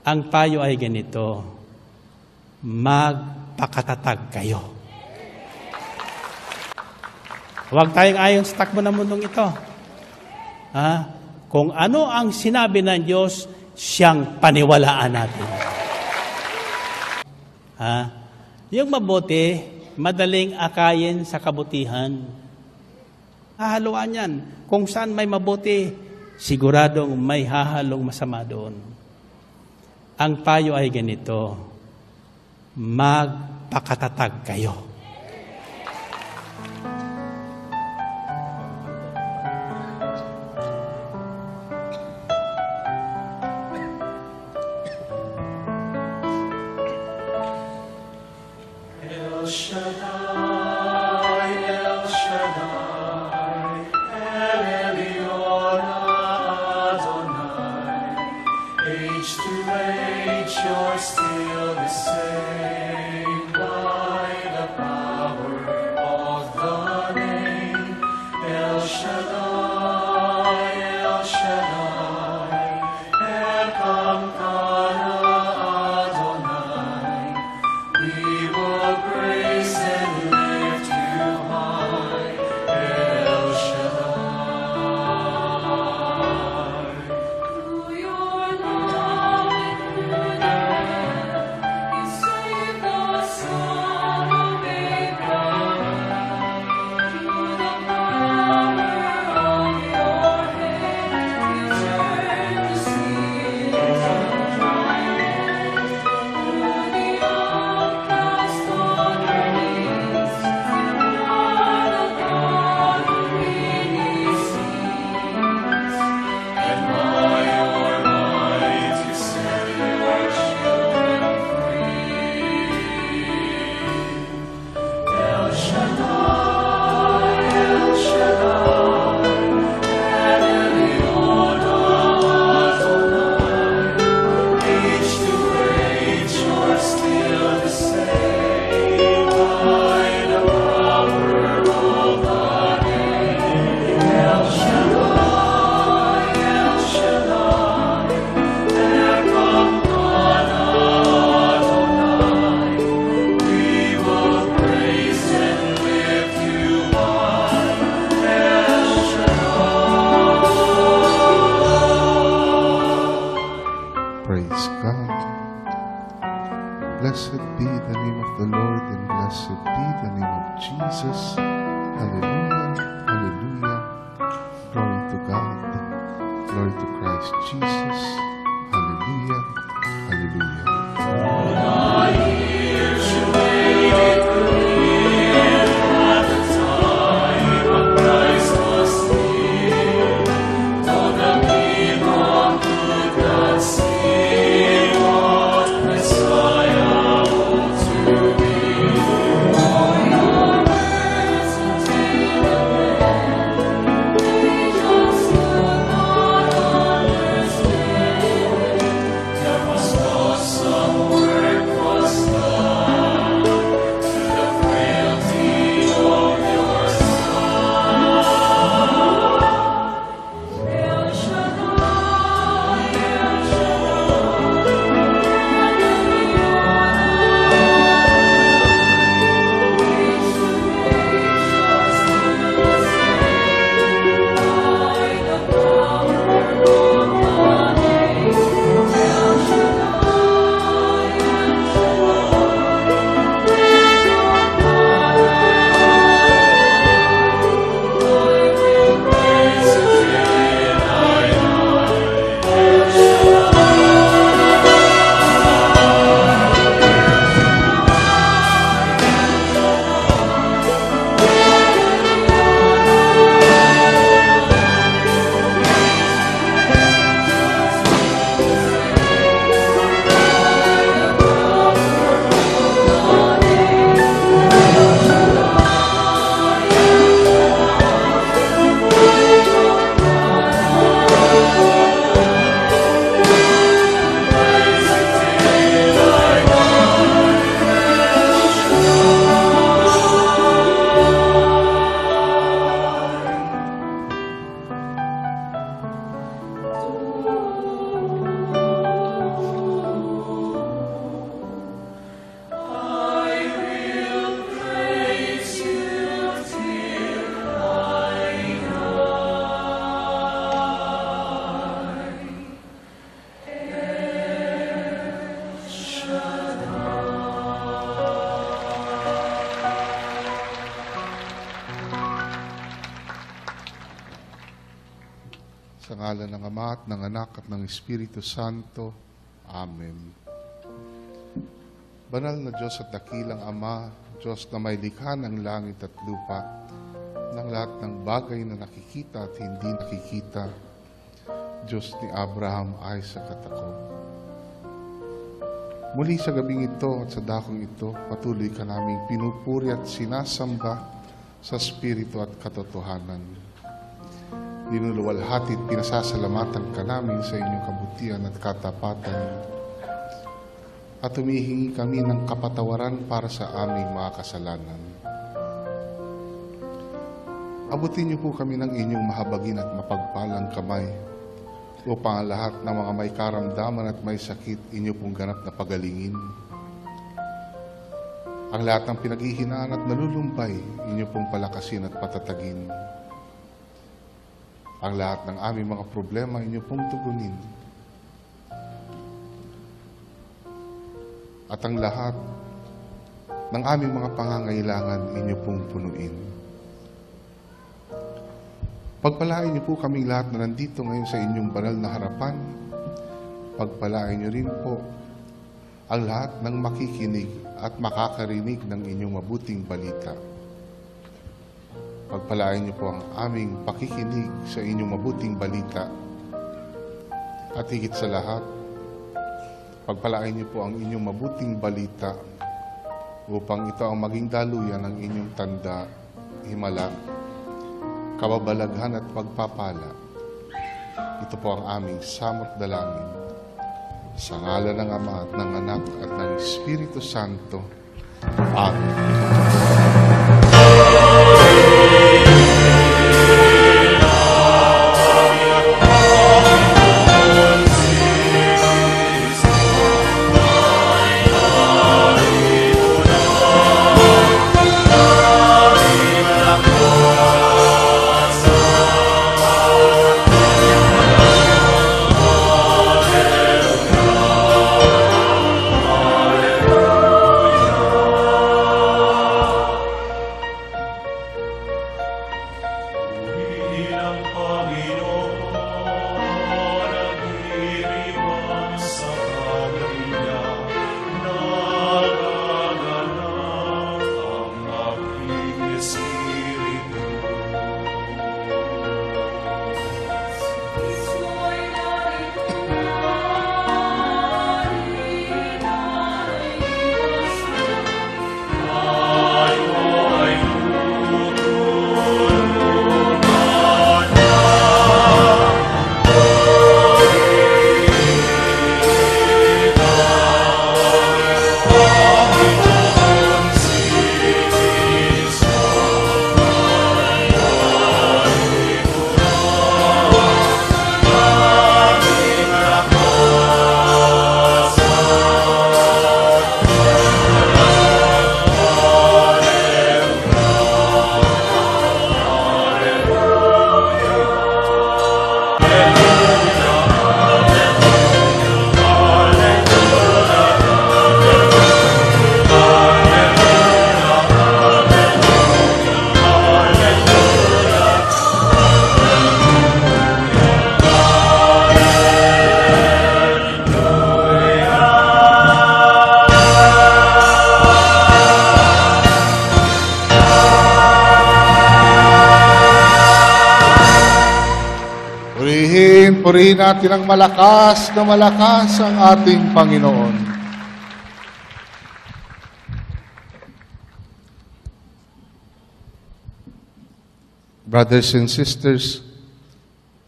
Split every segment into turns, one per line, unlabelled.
Ang payo ay ganito, magpakatatag kayo. Huwag tayong ayon sa takbo ng mundong ito. Kung ano ang sinabi ng Diyos, siyang paniwalaan natin. Yung mabuti, madaling akayin sa kabutihan. Hahaluan yan. Kung saan may mabuti, siguradong may hahalong masama doon. Ang payo ay ganito, magpakatatag kayo.
El Shaddai, El Shaddai, El Elyon Adonai. Age to age, you're still the same. By the power of the name, El Shaddai, El Shaddai, Elkamkana Adonai. We will praise and lift you high, El Shaddai.
Through your love and through the hand, you saved the son of Abraham. Through the power of your hand, you turned the sea into dry land. Through the outcast on your knees, you are the God who really sees.
And by your might you set your children free. El Shaddai, El Shaddai, El Elyon Adonai. Age to age, you're still the same. By the power of the name, El Shaddai, El Shaddai, Elkamkana Adonai. We will praise and lift you high, El Shaddai.
Praise God. Blessed be the name of the Lord, and blessed be the name of Jesus. Hallelujah, hallelujah. Glory to God. Glory to Christ Jesus. Hallelujah, hallelujah.
At the time when Christ was near, though the people could not see what Messiah ought to be.
For your words contain
ngalan ng Ama at ng Anak at ng Espiritu Santo. Amen. Banal na Diyos at dakilang Ama, Diyos na may likha ng langit at lupa, ng lahat ng bagay na nakikita at hindi nakikita, Diyos ni Abraham, Isaac at ako. Muli sa gabing ito at sa dakong ito, patuloy ka naming pinupuri at sinasamba sa Espiritu at katotohanan. Dinuluwalhati at pinasasalamatan ka namin sa inyong kabutihan at katapatan. At humihingi kami ng kapatawaran para sa aming mga kasalanan. Abutin niyo po kami ng inyong mahabagin at mapagpalang kamay upang ang lahat ng mga may karamdaman at may sakit inyo pong ganap na pagalingin. Ang lahat ng pinaghihinaan at nalulumbay inyo pong palakasin at patatagin. Ang lahat ng aming mga problema inyo pong tugunin. At ang lahat ng aming mga pangangailangan inyo pong punuin. Pagpalain niyo po kaming lahat na nandito ngayon sa inyong banal na harapan. Pagpalain niyo rin po ang lahat ng makikinig at makakarinig ng inyong mabuting balita. Pagpalain niyo po ang aming pakikinig sa inyong mabuting balita. At higit sa lahat, pagpalain niyo po ang inyong mabuting balita upang ito ang maging daluyan ng inyong tanda, himala, kababalaghan at pagpapala. Ito po ang aming samot dalangin. Sa ngalan ng Ama at ng Anak at ng Espiritu Santo. Amen. Purihin natin ang malakas na malakas ang ating Panginoon. Brothers and sisters,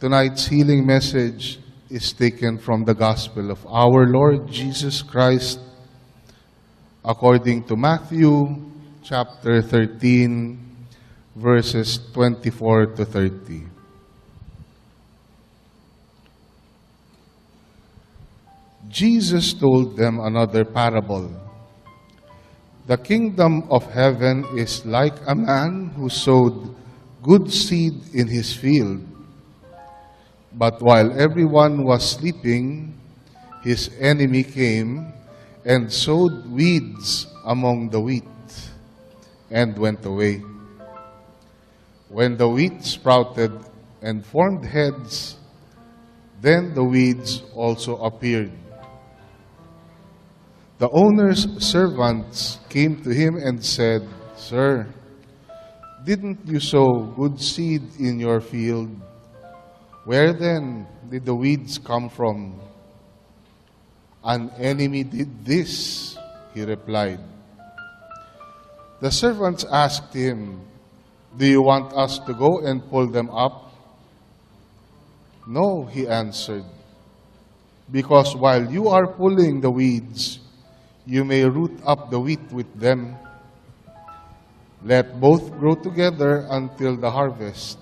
tonight's healing message is taken from the Gospel of our Lord Jesus Christ according to Matthew chapter 13, verses 24 to 30. Jesus told them another parable. The kingdom of heaven is like a man who sowed good seed in his field. But while everyone was sleeping, his enemy came and sowed weeds among the wheat and went away. When the wheat sprouted and formed heads, Then the weeds also appeared. The owner's servants came to him and said, "Sir, didn't you sow good seed in your field? Where then did the weeds come from?" "An enemy did this," he replied. The servants asked him, "Do you want us to go and pull them up?" "No," he answered, "because while you are pulling the weeds, you may root up the wheat with them. Let both grow together until the harvest.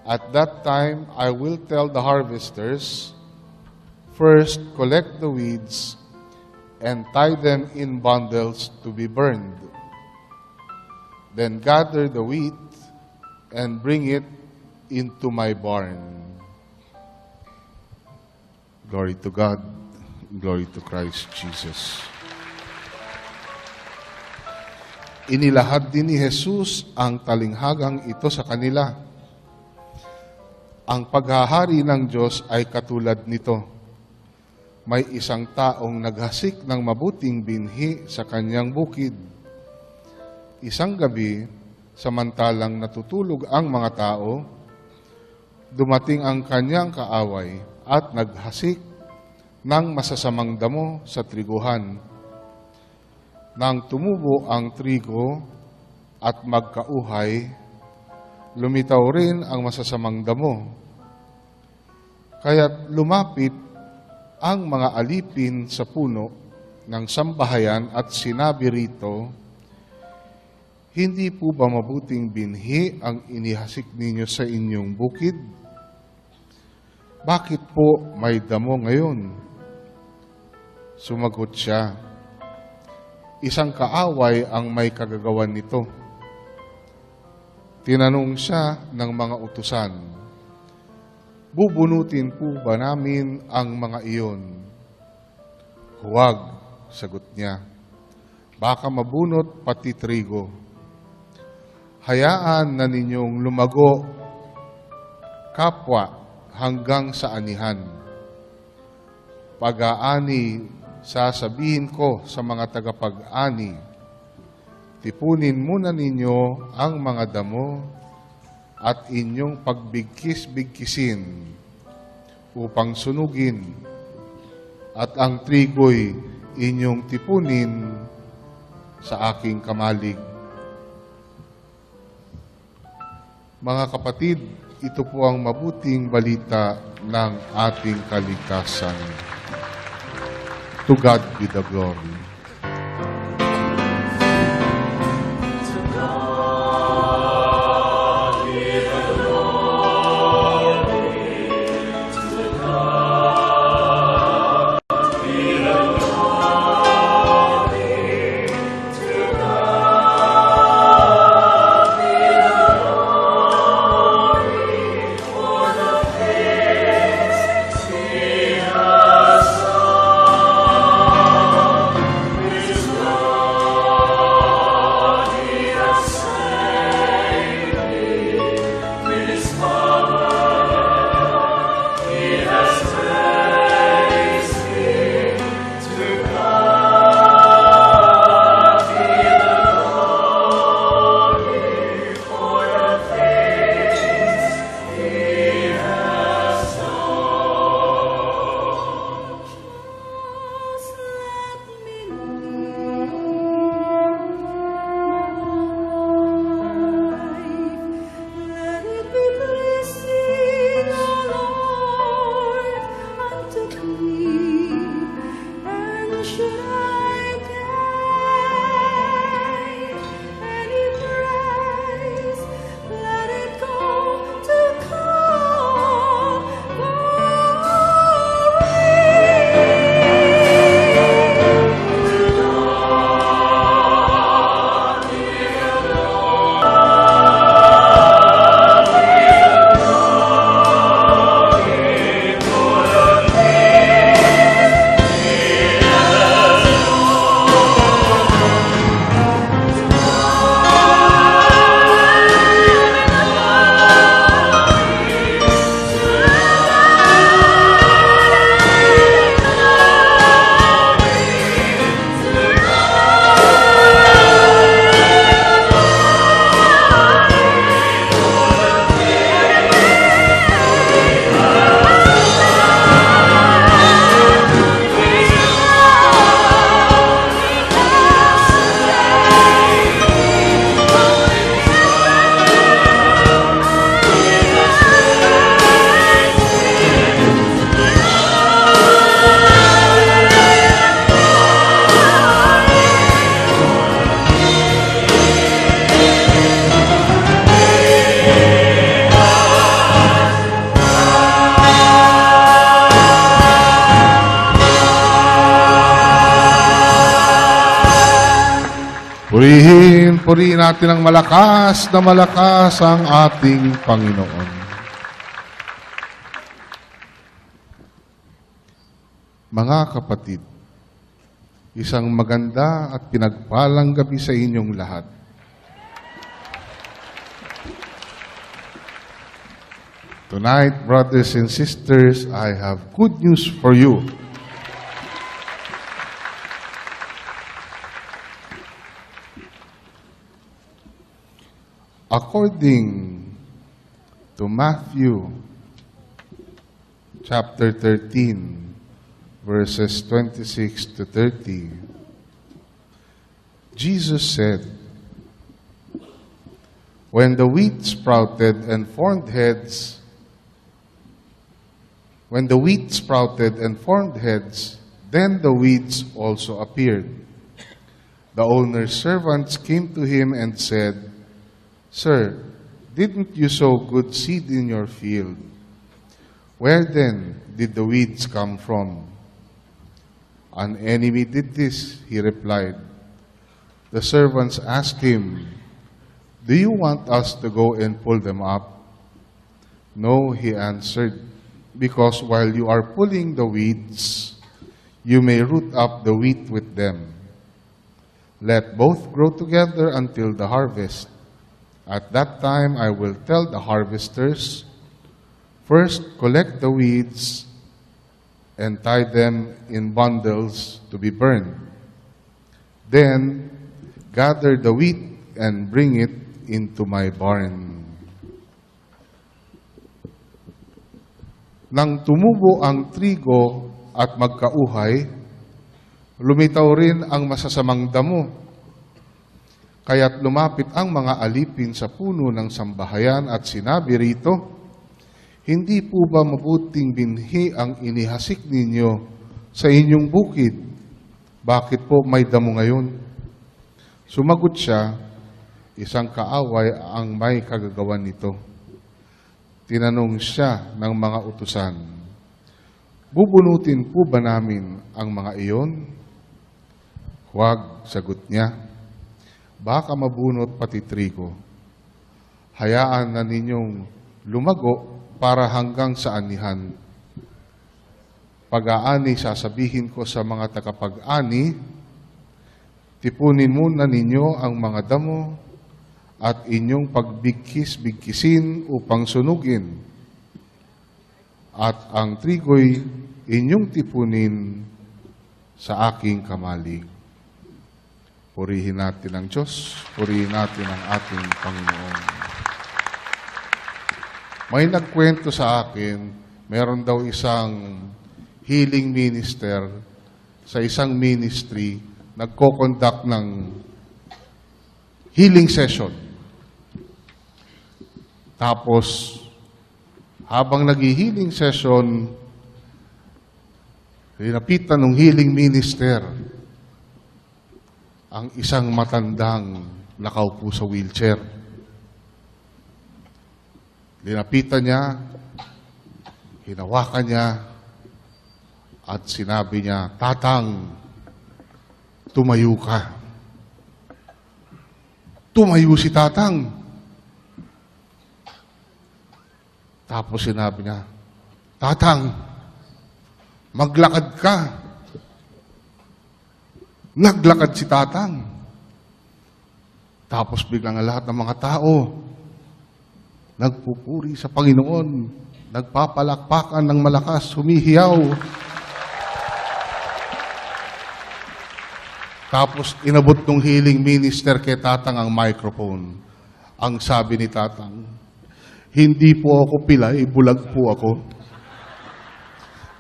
At that time, I will tell the harvesters, 'First collect the weeds and tie them in bundles to be burned. Then gather the wheat and bring it into my barn.'" Glory to God. Glory to Christ Jesus. Inilahad din ni Jesus ang talinghagang ito sa kanila. Ang paghahari ng Diyos ay katulad nito. May isang taong naghasik ng mabuting binhi sa kanyang bukid. Isang gabi, samantalang natutulog ang mga tao, dumating ang kanyang kaaway at naghasik ng masasamang damo sa triguhan. Nang tumubo ang trigo at magkauhay, lumitaw rin ang masasamang damo. Kaya't lumapit ang mga alipin sa puno ng sambahayan at sinabi rito, "Hindi po ba mabuting binhi ang inihasik ninyo sa inyong bukid? Bakit po may damo ngayon?" Sumagot siya, "Isang kaaway ang may kagagawan nito." Tinanong siya ng mga utusan, "Bubunutin po ba namin ang mga iyon?" "Huwag," sagot niya, "baka mabunot pati trigo. Hayaan na ninyong lumago kapwa hanggang sa anihan. Pag-aani, sasabihin ko sa mga tagapag-ani, tipunin muna ninyo ang mga damo at inyong pagbigkis-bigkisin upang sunugin, at ang trigo'y inyong tipunin sa aking kamalig." Mga kapatid, ito po ang mabuting balita ng ating kaligtasan. To God be the glory. Purihin natin ng malakas na malakas ang ating Panginoon. Mga kapatid, isang maganda at pinagpalang gabi sa inyong lahat. Tonight, brothers and sisters, I have good news for you. According to Matthew chapter 13, verses 26 to 30, Jesus said, "When the wheat sprouted and formed heads, then the weeds also appeared. The owner's servants came to him and said, 'Sir, didn't you sow good seed in your field? Where then did the weeds come from?' 'An enemy did this,' he replied. The servants asked him, 'Do you want us to go and pull them up?' 'No,' he answered, 'because while you are pulling the weeds, you may root up the wheat with them. Let both grow together until the harvest. At that time I will tell the harvesters, first collect the weeds and tie them in bundles to be burned. Then gather the wheat and bring it into my barn.' Nang tumubo ang trigo at magkauhay, lumitaw rin ang masasamang damo. Kaya't lumapit ang mga alipin sa puno ng sambahayan at sinabi rito, 'Hindi po ba mabuting binhi ang inihasik ninyo sa inyong bukid? Bakit po may damo ngayon?' Sumagot siya, 'Isang kaaway ang may kagagawan nito.' Tinanong siya ng mga utusan, 'Bubunutin po ba namin ang mga iyon?' 'Huwag,' sagot niya. 'Baka mabunot pati trigo. Hayaan na ninyong lumago para hanggang sa anihan. Pag-aani, sasabihin ko sa mga tagapag-ani, tipunin muna ninyo ang mga damo at inyong pagbigkis-bigkisin upang sunugin. At ang trigo'y inyong tipunin sa aking kamalig." Purihin natin ang Diyos, purihin natin ang ating Panginoon. May nagkwento sa akin, meron daw isang healing minister sa isang ministry, nagko-conduct ng healing session. Tapos, habang nag-healing session, linapitan ng healing minister ang isang matandang nakaupo sa wheelchair. Linapitan niya, hinawakan niya, at sinabi niya, "Tatang, tumayo ka." Tumayo si Tatang. Tapos sinabi niya, "Tatang, maglakad ka." Naglakad si Tatang. Tapos biglang ang lahat ng mga tao nagpupuri sa Panginoon, nagpapalakpakan ng malakas, humihiyaw. Tapos inabot ng healing minister kay Tatang ang microphone. Ang sabi ni Tatang, "Hindi po ako pilay, bulag po ako."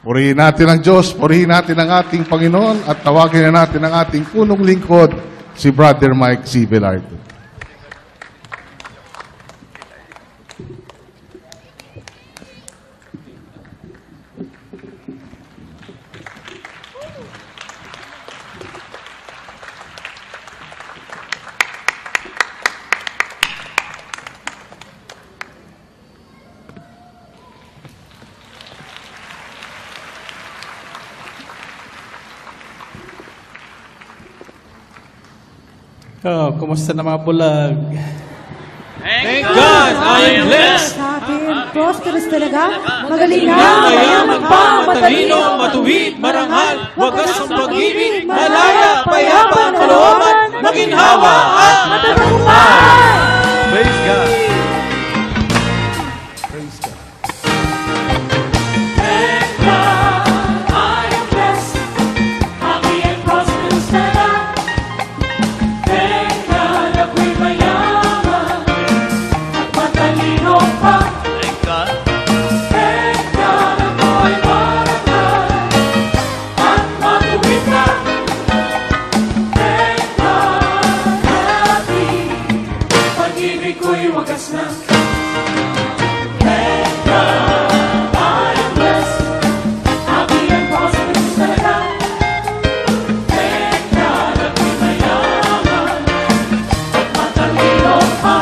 Purihin natin ang Diyos, purihin natin ang ating Panginoon, at tawagin na natin ang ating punong lingkod, si Brother Mike C. Velardo.
Oh, kumusta na mga bulag?
Thank God, I am blessed.
Happy and prosperous talaga. Magaling na.
Mayaman pa, matalino, matuwid, marangal, wagas ang pag-ibig, malaya, payapa, kalooban, maginhawa at matagumpay. Praise God.
Praise God.
Thank God I am blessed, happy and prosperous talaga. Thank God ako'y mayaman at matalino pa.
Thank God.
Thank God ako'y marangal at matuwid na. Thank God happy, pag-ibig ko'y wagas na. Thank God I am blessed, happy and prosperous talaga. Thank God ako'y mayaman at matalino pa.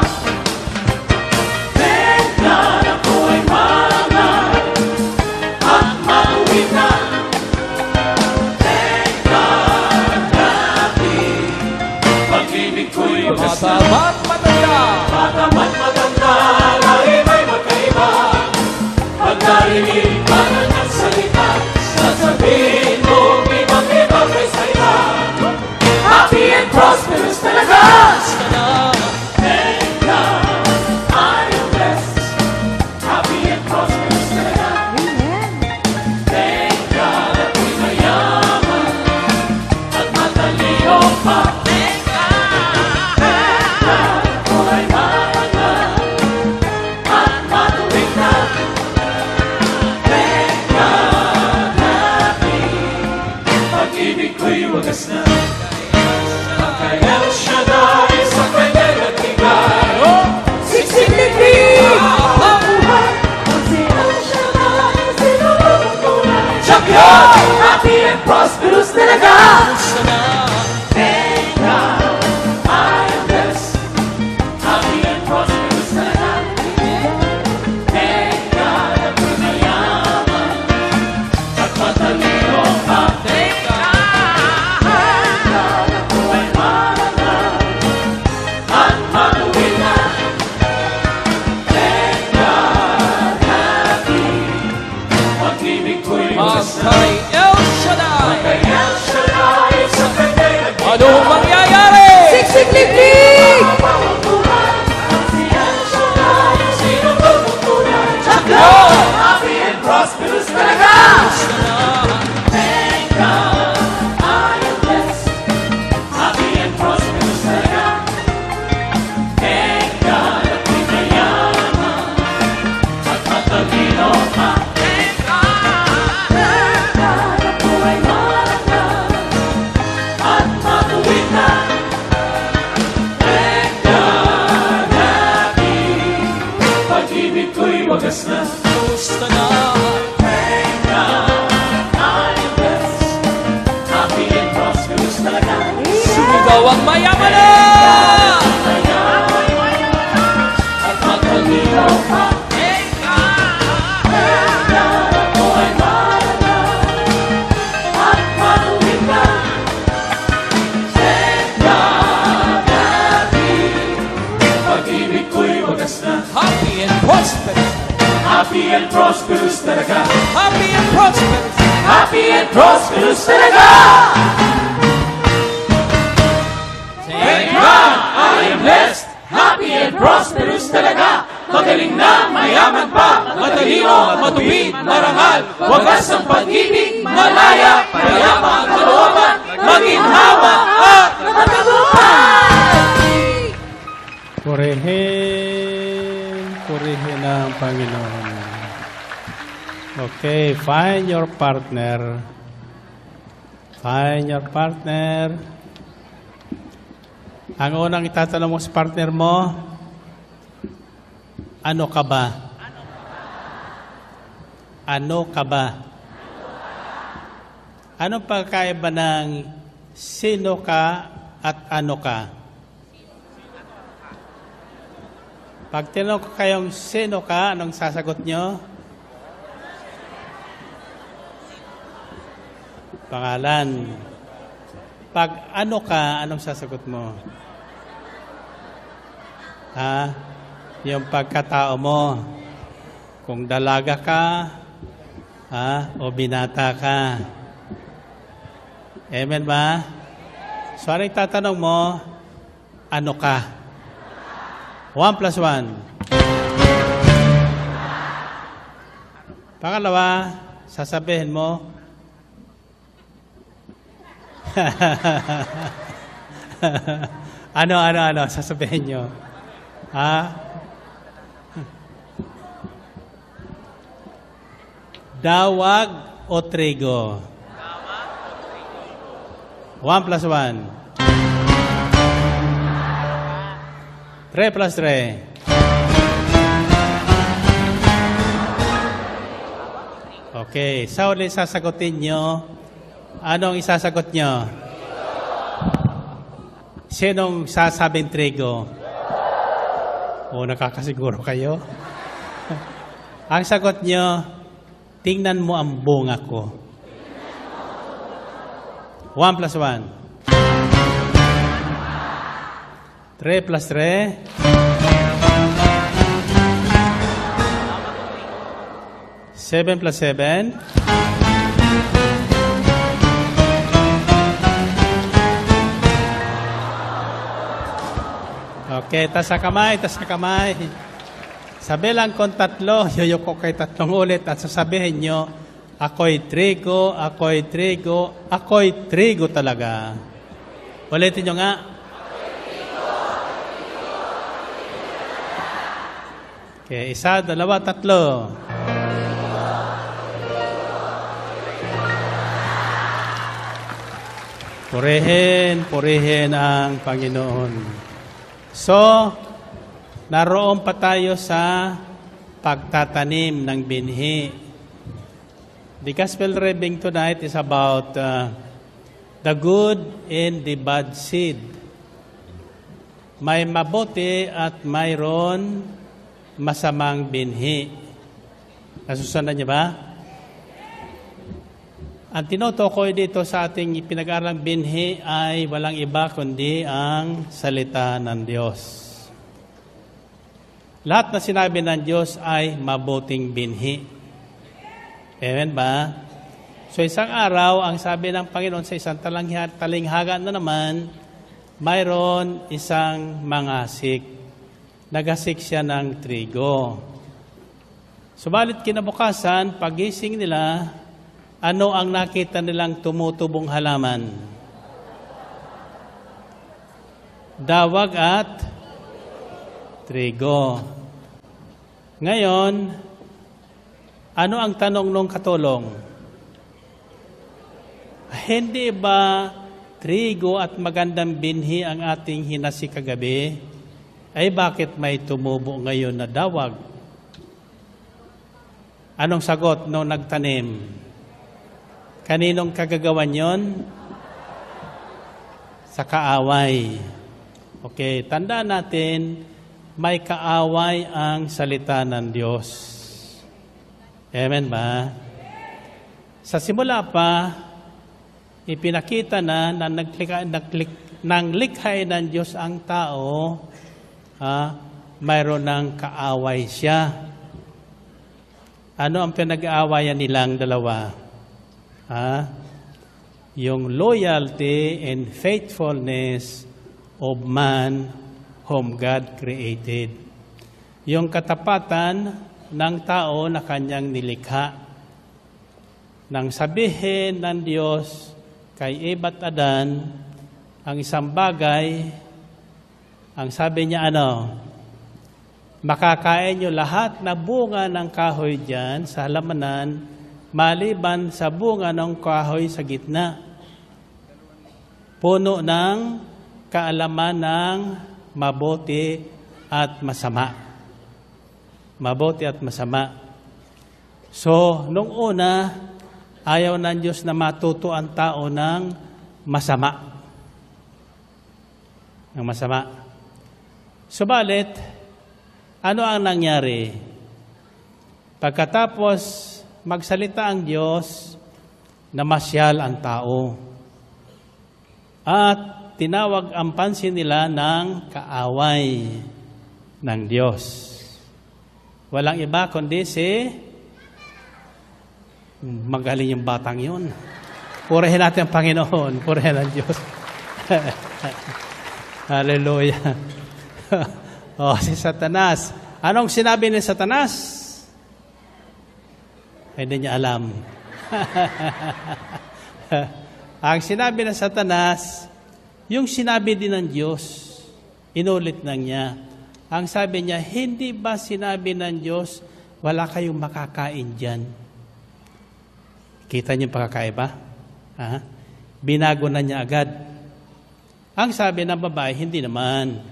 Thank God ako'y marangal at matuwid na. Thank God happy, pag-ibig ko'y wagas na.
Matamat matanda.
Batamat matanda, lahi may magkaiba. Pag narinig ka na ng salita, sasabihin mo ibang-iba kaysa iba. Happy and prosperous talaga. Thank God I am blessed, happy and prosperous talaga.
Amen.
Thank God ako'y mayaman at matalino pa. Thank God ako'y marangal at matuwid na. Thank God happy, pag-ibig ko'y wagas na. Kay El Shaddai sa kanyang nagbigay, siksik-libig ang buhay. Ang si El Shaddai ang sinulong-tunay. Champion! Happy and prosperous talaga. Thank God I am blessed, happy and prosperous talaga. Thank God ako'y mayaman at matalino pa. Thank God ako'y marangal at matuwid na. Thank God happy, pag-ibig ko'y wagas na.
Kay El Shaddai.
Kay El Shaddai sa kanya'y nagbigay.
Ano mangyayari?
Siksik-libig!
Bawang buhay, ang si El Shaddai ang sinulong-tunay. Champion! Happy and prosperous talaga. Thank God I am blessed, happy and prosperous talaga. Thank God ako'y mayaman at matalino pa. Thank God ako'y marangal at matuwid na. Thank God happy, pag-ibig ko'y wagas na.
Gusto na.
Thank God I am blessed, happy and prosperous talaga.
Sumigaw ang mayaman na.
At matalino pa. Thank God ako'y marangal at matuwid na. Thank God happy, pag-ibig ko'y wagas na.
Happy and prosperous.
Happy and prosperous talaga.
Happy and prosperous.
Happy and prosperous talaga. Thank God I am blessed, happy and prosperous talaga. Magaling na, mayaman pa, matalino, matuwid, marangal, wagas ang pag-ibig, malaya, payapa ang kalooban, maginhawa at matagumpay.
Purihin ang Panginoon. Okay, find your partner. Find your partner. Ang unang itatanong mo sa partner mo, ano ka ba? Ano ka ba? Anong pagkaiba ng sino ka at ano ka? Pag tinanong ko kayong sino ka, anong sasagot nyo? Pangalan. Pag ano ka, anong sasagot mo? Ha? Yung pagkatao mo. Kung dalaga ka, o binata ka. Amen ba? So, anong tatanong mo, ano ka? 1 plus 1. Pangalawa, sasabihin mo, ano, sasabihin nyo. Dawag o trigo? 1 plus 1. 3 plus 3. Okay, sa uli sasagutin nyo, anong isasagot nyo? Sinong sasabing trigo? Nakakasiguro kayo. Ang sagot nyo, tingnan mo ang bunga ko. 1 plus 1. 3 plus 3. 7 plus 7. Okay, tas sa kamay. Sabilang kong 3, yuyuko kay 3 ulit at sasabihin nyo, ako'y trigo, ako'y trigo, ako'y trigo talaga. Ulitin nyo nga. Okay, 1, 2, 3. Purihin ang Panginoon. So, naroon pa tayo sa pagtatanim ng binhi. The gospel reading tonight is about the good and the bad seed. May mabuti at mayroon masamang binhi. Nasusunod niyo ba? Ang tinutukoy dito sa ating pinag-aralang binhi ay walang iba kundi ang salita ng Diyos. Lahat na sinabi ng Diyos ay mabuting binhi. Amen ba? So isang araw, ang sabi ng Panginoon sa isang talinghaga na naman, mayroon isang mangasik. Nagasik siya ng trigo. Subalit kinabukasan, pagising nila, ano ang nakita nilang tumutubong halaman? Dawag at trigo. Ngayon, ano ang tanong nung katulong? Hindi ba trigo at magandang binhi ang ating hinasi kagabi? Ay bakit may tumubo ngayon na dawag? Anong sagot nung nagtanim? Kaninong kagagawan yon? Sa kaaway. Okay, tandaan natin, may kaaway ang salita ng Diyos. Amen ba? Sa simula pa, ipinakita na nang likhay ng Diyos ang tao, mayroon ng kaaway siya. Ano ang pinag-aawayan nilang dalawa? Yung loyalty and faithfulness of man whom God created. Yung katapatan ng tao na kanyang nilikha. Nang sabihin ng Diyos kay Eva at Adan, ang isang bagay, ang sabi niya makakain nyo lahat na bunga ng kahoy dyan sa halamanan, maliban sa bunga ng kahoy sa gitna. Puno ng kaalaman ng mabuti at masama. Mabuti at masama. So, nung una, ayaw ng Diyos na matuto ang tao ng masama. Ng masama. Subalit, ano ang nangyari? Pagkatapos magsalita ang Diyos, namasyal ang tao. At tinawag ang pansin nila ng kaaway. ng Diyos. Walang iba kundi magaling yung batang yun. Purihin natin ang Panginoon. Purihin ang Diyos. Hallelujah. Si Satanas. Anong sinabi ni Satanas? Hindi niya alam. Ang sinabi ng Satanas, yung sinabi din ng Diyos, inulit lang niya. Ang sabi niya, hindi ba sinabi ng Diyos, wala kayong makakain dyan? Kita niyo yung pagkakaiba? Binago na niya agad. Ang sabi ng babae, hindi naman.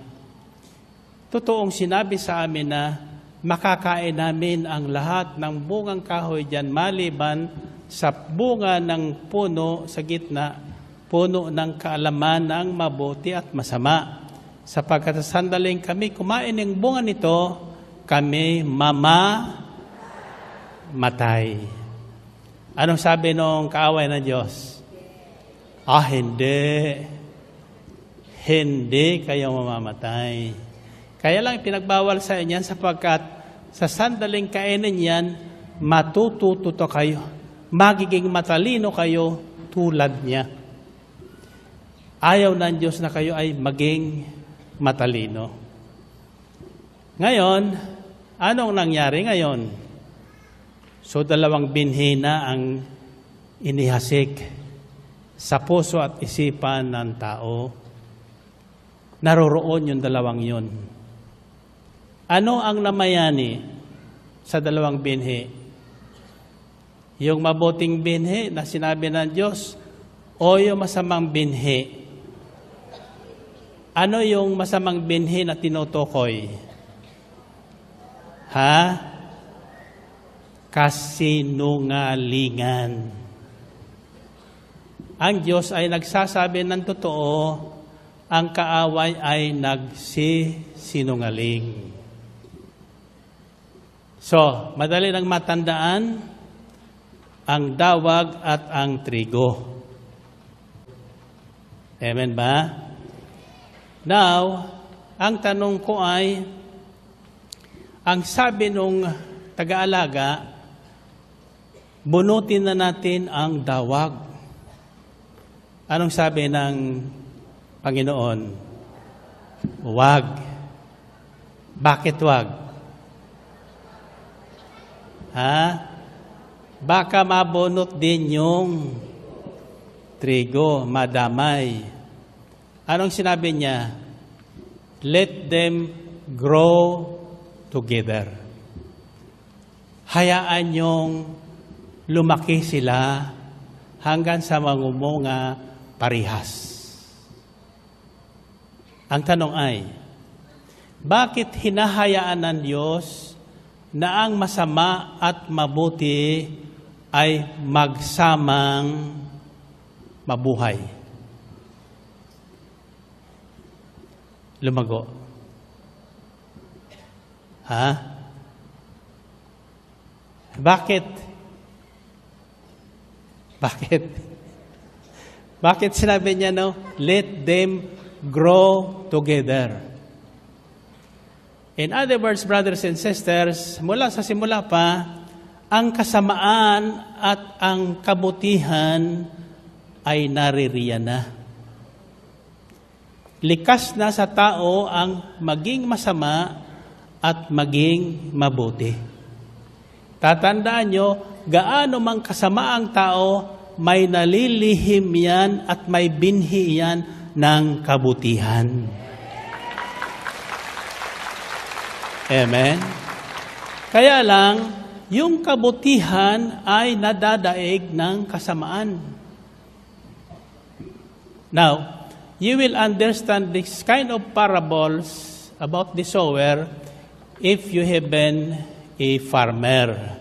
Totoong sinabi sa amin na makakain namin ang lahat ng bungang kahoy dyan maliban sa bunga ng puno sa gitna, puno ng kaalaman ng mabuti at masama. Sapagkat sa sandaling kami kumain ng bunga nito, kami mamamatay. Anong sabi nung kaaway ng Diyos? Hindi. Hindi kayo mamamatay. Kaya lang pinagbawal sa inyo sapagkat sa sandaling kainin yan, matututo kayo. Magiging matalino kayo tulad niya. Ayaw ng Diyos na kayo ay maging matalino. Ngayon, anong nangyari ngayon? So, 2 binhi na ang inihasik sa puso at isipan ng tao. Naroroon yung 2 yun. Ano ang namayani sa 2 binhi? Yung mabuting binhi na sinabi ng Diyos o yung masamang binhi? Ano yung masamang binhi na tinutukoy? Kasinungalingan. Ang Diyos ay nagsasabi ng totoo, ang kaaway ay nagsisinungaling. So, madali nang matandaan ang dawag at ang trigo. Amen ba? Now, ang tanong ko ay, ang sabi nung taga-alaga, bunutin na natin ang dawag. Anong sabi ng Panginoon? Wag. Bakit wag? Baka mabunot din yung trigo, madamay. Anong sinabi niya? Let them grow together. Hayaan niyong lumaki sila hanggang sa mangumunga parihas. Ang tanong ay, bakit hinahayaan ng Diyos na ang masama at mabuti ay magsamang mabuhay? Lumago. Bakit? Bakit sinabi niya, let them grow together? In other words, brothers and sisters, mula sa simula pa, ang kasamaan at ang kabutihan ay naririyan na. Likas na sa tao ang maging masama at maging mabuti. Tatandaan nyo, gaano mang kasama ang tao, may nalilihim yan at may binhi yan ng kabutihan. Amen? Kaya lang, yung kabutihan ay nadadaig ng kasamaan. Now, you will understand this kind of parables about the sower if you have been a farmer.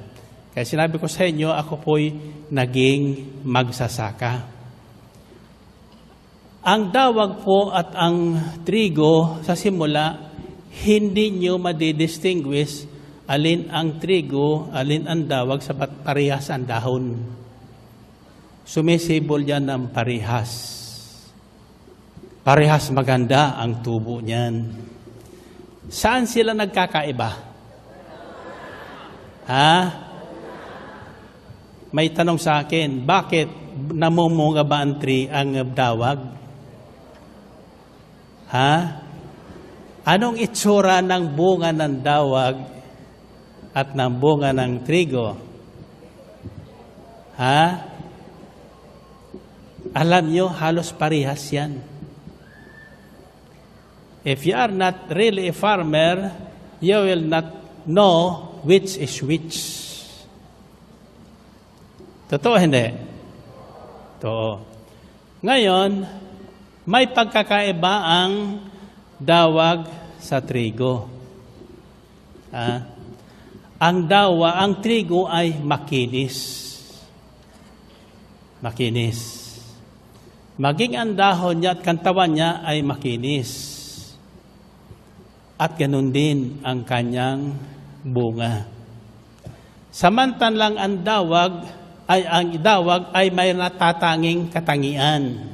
Kaya sinabi ko sa inyo, ako po'y naging magsasaka. Ang dawag po at ang trigo sa simula, hindi nyo madidistinguish alin ang trigo, alin ang dawag sa parehas ang dahon. Sumisibol yan ng parehas. Parehas maganda ang tubo niyan. Saan sila nagkakaiba? Ha? May tanong sa akin, bakit namumunga ba ang dawag? Ha? Anong itsura ng bunga ng dawag at ng bunga ng trigo? Ha? Alam nyo, halos parehas yan. If you are not really a farmer, you will not know which is which. Totoo hindi? Totoo. Ngayon, may pagkakaiba ang dawag sa trigo. Ang trigo ay makinis. Makinis. Maging ang dahon niya at kantawan niya ay makinis. At ganun din ang kanyang bunga. Samantalang ang dawag ay may natatanging katangian.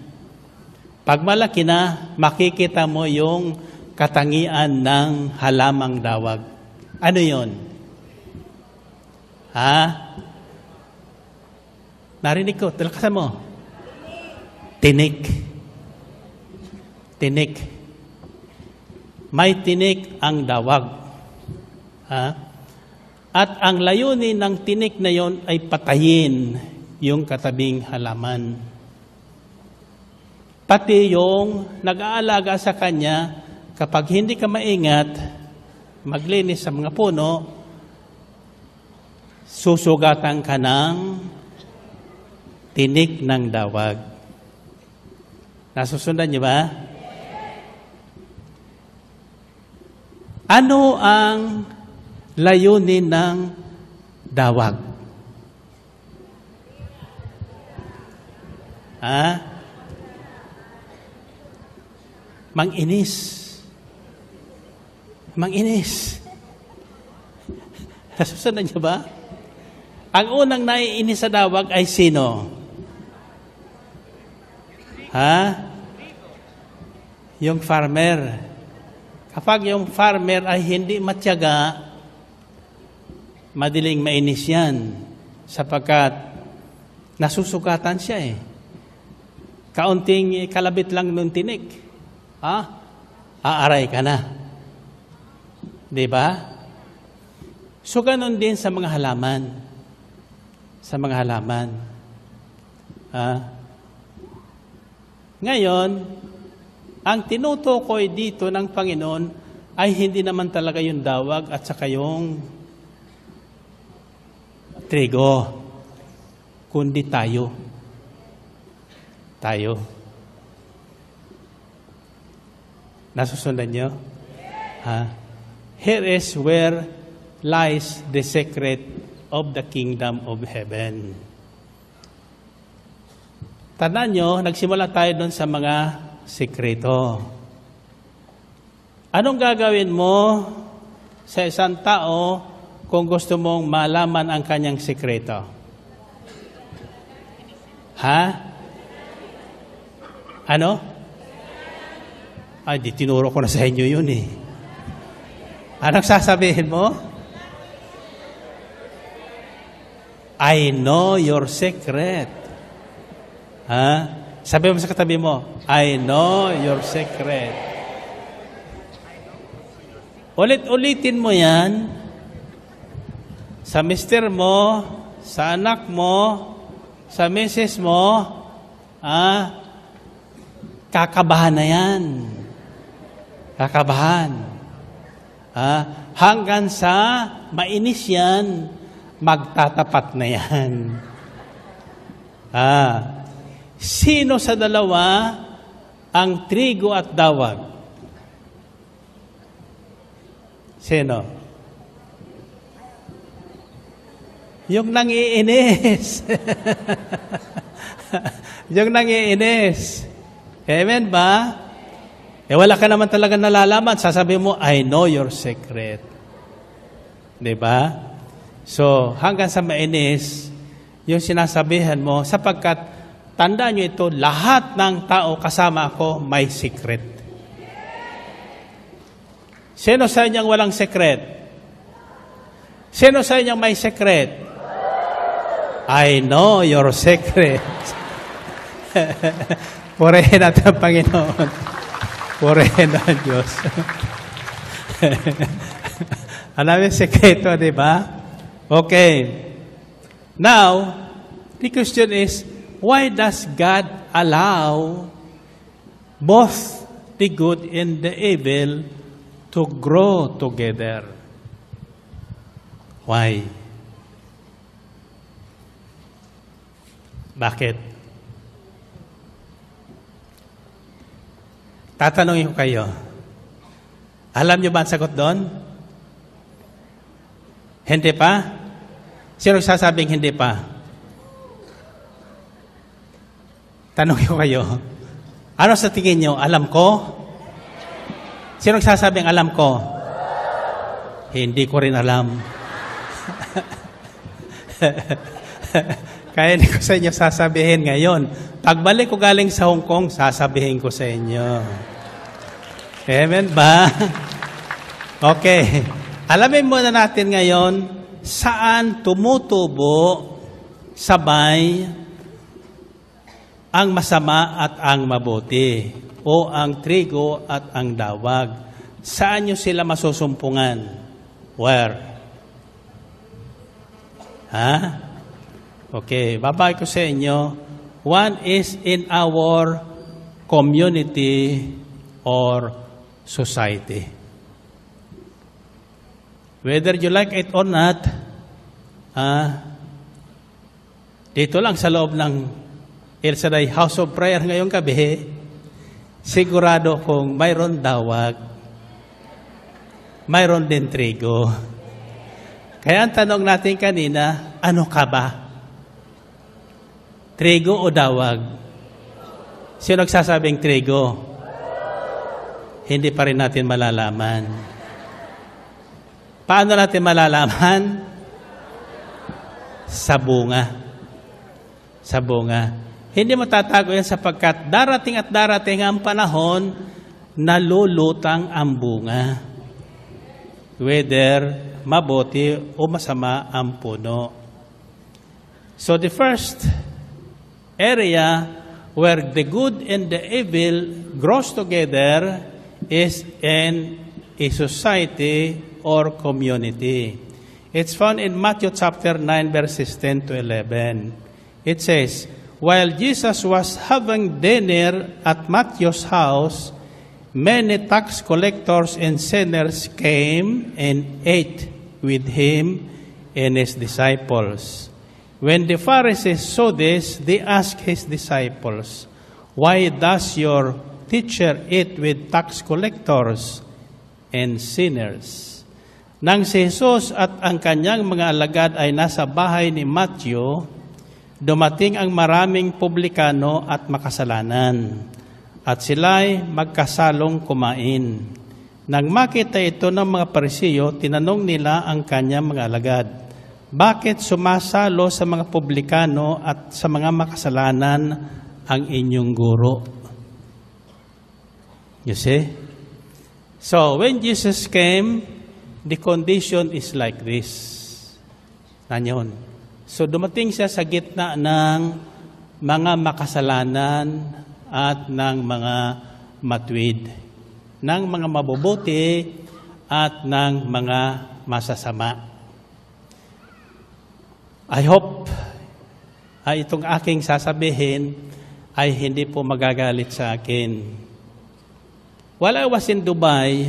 Pag malaki na, makikita mo yung katangian ng halamang dawag. Ano yon? Ha? Narinig ko, talakasan mo. Tinik. Tinik. May tinik ang dawag. Ha? At ang layunin ng tinik na yon ay patayin yung katabing halaman. Pati yung nag-aalaga sa kanya, kapag hindi ka maingat, maglinis sa mga puno, susugatan ka ng tinik ng dawag. Nasusundan niyo ba? Ano ang layunin ng dawag? Manginis. Manginis. Nasusundan niyo ba? Ang unang naiinis sa dawag ay sino? Yung farmer. Kapag yung farmer ay hindi matyaga, madaling mainis yan. Sapagkat nasusugatan siya Kaunting kalabit lang nung tinik. Aaray ka na. Diba? So, ganun din sa mga halaman. Sa mga halaman. Ngayon, ang tinutukoy dito ng Panginoon ay hindi naman talaga yung dawag at saka yung trigo, kundi tayo. Tayo. Nasusundan niyo? Here is where lies the secret of the kingdom of heaven. Tandaan nyo, nagsimula tayo doon sa mga sikreto. Anong gagawin mo sa isang tao kung gusto mong malaman ang kanyang sikreto? Ano? Ay, di tinuro ko na sa inyo yun Anong sasabihin mo? I know your secret. Sabi mo sa katabi mo, I know your secret. Ulit-ulitin mo yan sa mister mo, sa anak mo, sa misis mo, kakabahan na yan. Kakabahan. Hanggang sa mainis yan, magtatapat na yan. Sino sa dalawa ang trigo at dawag? Sino? Yung nangiinis. Yung nangiinis. Amen ba? Wala ka naman talaga nalalaman. Sasabihin mo, I know your secret. Diba? So, hanggang sa mainis, yung sinasabihan mo, sapagkat tandaan nyo ito, lahat ng tao kasama ako may secret. Sino sa inyong walang secret? Sino sa inyong may secret? I know your secret. Purihin natin ang Panginoon. Purihin ang Diyos. Alam yung sekreto, di ba? Okay. Now, the question is, why does God allow both the good and the evil to grow together? Why? Bakit? Tatanungin ko kayo. Alam niyo ba ang sagot doon? Hindi pa? Sino sasabing hindi pa? Tanungin ko kayo. Ano sa tingin niyo? Alam ko? Sino sasabing alam ko? Hindi ko rin alam. Kaya hindi ko sa inyo sasabihin ngayon. Pagbalik ko galing sa Hong Kong, sasabihin ko sa inyo. Amen ba? Okay. Alamin muna natin ngayon saan tumutubo sabay ang masama at ang mabuti o ang trigo at ang dawag. Saan nyo sila masusumpungan? Where? Ha? Okay, babay ko sa inyo. One is in our community or society. Whether you like it or not, dito lang sa loob ng El Shaddai House of Prayer ngayong gabi, sigurado kung mayroon dawag, mayroon din trigo. Kaya ang tanong natin kanina, ano ka ba? Trigo o dawag? Sino nagsasabing trigo? Hindi pa rin natin malalaman. Paano natin malalaman? Sa bunga. Sa bunga. Hindi mo tatago yan sapagkat darating at darating ang panahon na lulutang ang bunga. Whether mabuti o masama ang puno. So the first area where the good and the evil grows together is in a society or community. It's found in Matthew chapter 9 verses 10 to 11. It says, while Jesus was having dinner at Matthew's house, many tax collectors and sinners came and ate with him and his disciples. When the Pharisees saw this, they asked his disciples, why does your teacher eat with tax collectors and sinners? Nang si Jesus at ang kanyang mga alagad ay nasa bahay ni Matthew, dumating ang maraming publikano at makasalanan, at sila'y magkasalong kumain. Nang makita ito ng mga Parisiyo, tinanong nila ang kanyang mga alagad, bakit sumasalo sa mga publikano at sa mga makasalanan ang inyong guro? You see? So, when Jesus came, the condition is like this. Nanyon. So, dumating siya sa gitna ng mga makasalanan at ng mga matuwid, ng mga mabubuti at ng mga masasama. I hope itong aking sasabihin ay hindi po magagalit sa akin. While I was in Dubai,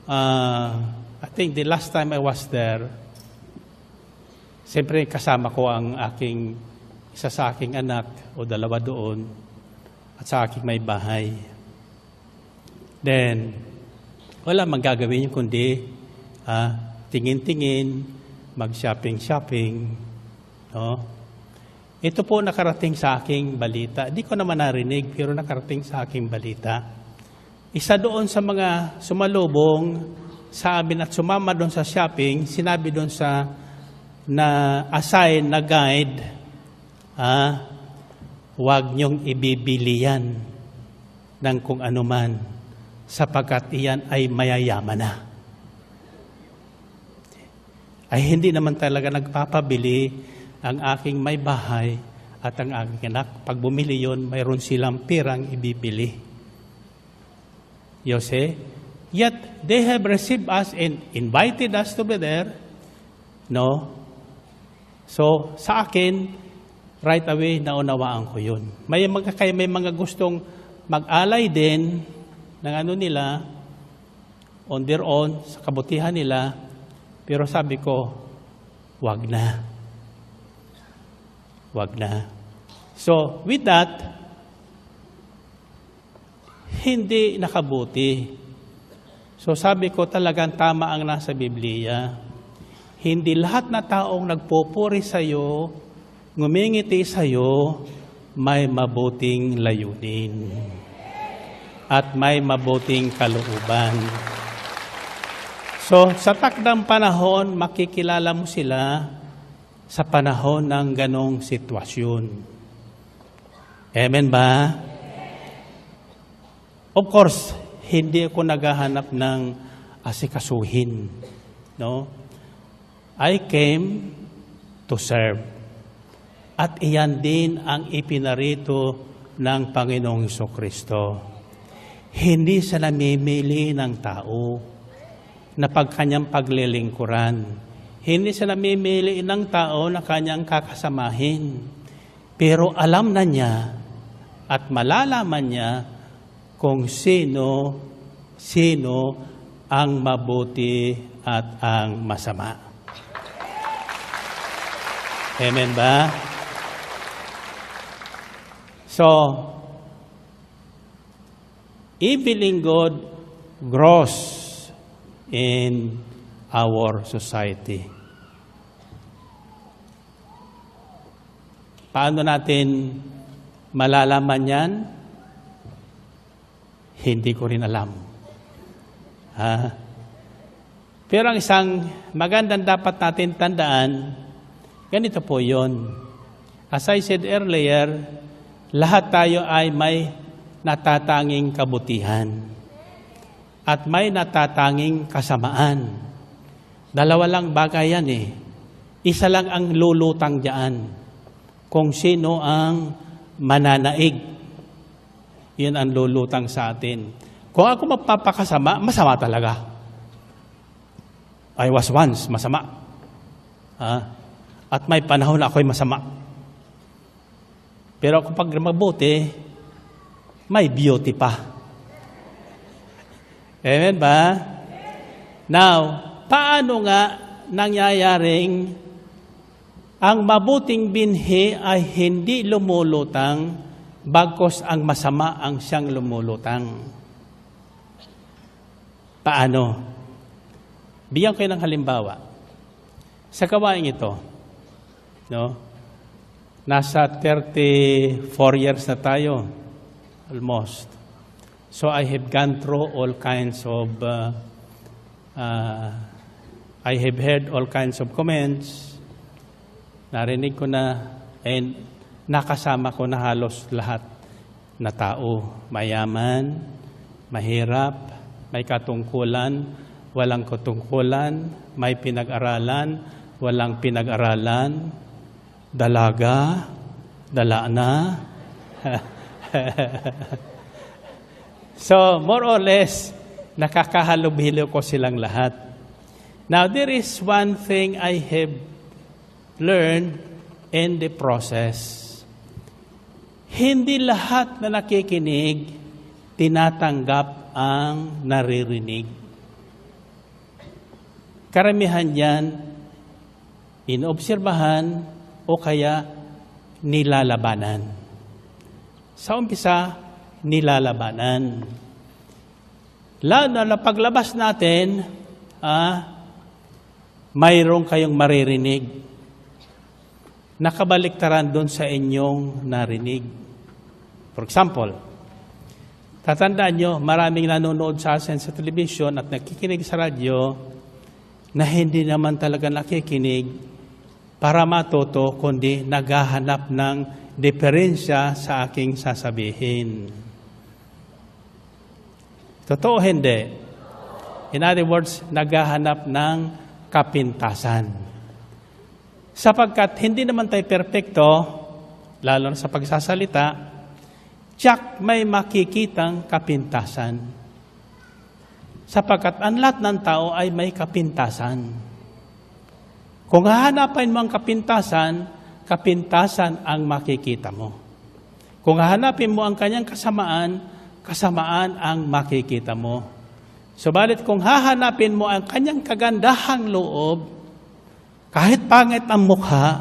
I think the last time I was there, siyempre kasama ko ang isa sa aking anak o dalawa doon at sa aking may bahay. Then, wala magagawin yung kundi tingin-tingin, mag-shopping-shopping. No? Ito po nakarating sa aking balita. Di ko naman narinig, pero nakarating sa aking balita. Isa doon sa mga sumalubong sa amin at sumama doon sa shopping, sinabi doon sa na-assign na guide, huwag niyong ibibili yan ng kung anuman sapagkat iyan ay mayayaman na. Ay hindi naman talaga nagpapabili ang aking may bahay at ang aking anak. Pag bumili yon, mayroon silang pirang ibibili. You see? Yet they have received us and invited us to be there. No? So, sa akin, right away, naunawaan ko yun. May mga gustong mag-alay din ng ano nila, on their own, sa kabutihan nila, pero sabi ko, wag na. Wag na. So, with that, hindi nakabuti. So, sabi ko talagang tama ang nasa Biblia. Hindi lahat na taong nagpupuri sa iyo, ngumingiti sa iyo, may mabuting layunin. At may mabuting kalooban. So, sa takdang panahon, makikilala mo sila sa panahon ng ganong sitwasyon. Amen ba? Of course, hindi ako naghahanap ng asikasuhin. No? I came to serve. At iyan din ang ipinarito ng Panginoong Hesukristo. Hindi sa namimili ng tao na pagkanyang paglilingkuran. Hindi siya namimili ng tao na kanyang kakasamahin. Pero alam na niya at malalaman niya kung sino ang mabuti at ang masama. Amen ba? So, evil in God grows in our society. Paano natin malalaman yan? Hindi ko rin alam. Pero ang isang magandang dapat natin tandaan, ganito po yun. As I said earlier, lahat tayo ay may natatanging kabutihan. At may natatanging kasamaan. Dalawa lang bagay yan eh. Isa lang ang lulutang diyan. Kung sino ang mananaig. Yun ang lulutang sa atin. Kung ako magpapakasama, masama talaga. I was once masama. At may panahon na ako'y masama. Pero kapag mabuti, may beauty pa. Amen ba? Now, paano nga nangyayaring ang mabuting binhi ay hindi lumulutang bagkus ang masama ang siyang lumulutang? Paano? Bigyan ko ng halimbawa. Sa gawain ito, no? Nasa 34 years na tayo, almost. So I have gone through all kinds of, I have heard all kinds of comments. Narinig ko na, and nakasama ko na halos lahat na tao. Mayaman, mahirap, may katungkulan, walang katungkulan, may pinag-aralan, walang pinag-aralan, dalaga, dala na. So, more or less, nakakahalubhilo ko silang lahat. Now, there is one thing I have learned in the process. Hindi lahat na nakikinig, tinatanggap ang naririnig. Karamihan yan, inobserbahan o kaya nilalabanan. Sa umpisa, nilalabanan. Lalo na paglabas natin, mayroon kayong maririnig. Nakabaliktaran doon sa inyong narinig. For example, tatandaan nyo, maraming nanonood sa atin sa television at nakikinig sa radyo na hindi naman talaga nakikinig para matuto, kundi naghahanap ng diferensya sa aking sasabihin. Totoo hindi? In other words, naghahanap ng kapintasan. Sapagkat hindi naman tayo perpekto, lalo na sa pagsasalita, tiyak may makikitang kapintasan. Sapagkat ang lahat ng tao ay may kapintasan. Kung hahanapin mo ang kapintasan, kapintasan ang makikita mo. Kung hahanapin mo ang kanyang kasamaan, kasamaan ang makikita mo. Subalit kung hahanapin mo ang kanyang kagandahang loob, kahit pangit ang mukha,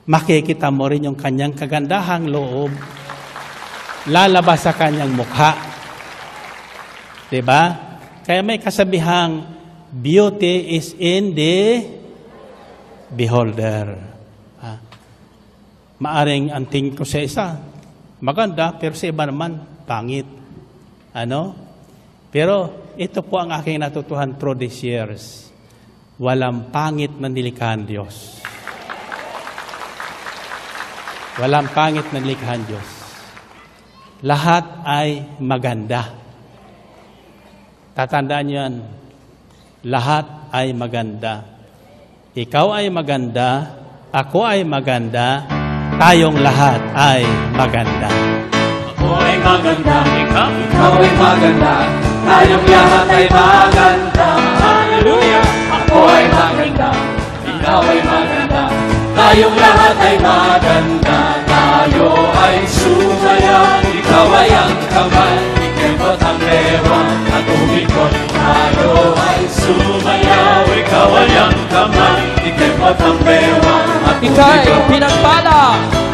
makikita mo rin yung kanyang kagandahang loob, lalabas sa kanyang mukha. Diba? Kaya may kasabihang, beauty is in the beholder. Maaring ang tingin ko sa isa, maganda, pero sa iba naman, pangit. Pero ito po ang aking natutuhan through these years. Walang pangit na nilikhahan Diyos. Walang pangit na nilikhahan Diyos. Lahat ay maganda. Tatandaan niyo yan. Lahat ay maganda. Ikaw ay maganda, ako ay maganda, tayong lahat ay maganda.
Ako ay maganda, ikaw ay maganda, tayong lahat ay maganda. Hallelujah! Ako ay maganda, ikaw ay maganda, tayong lahat ay maganda. Tayo ay sumaya, ikaw ay ang kamay, ikembot ang lewa at umikot. Tayo ay sumaya, ikaw ay ang kamay, ikembot ang lewa at
Ika'y
umikot.
pinagpala.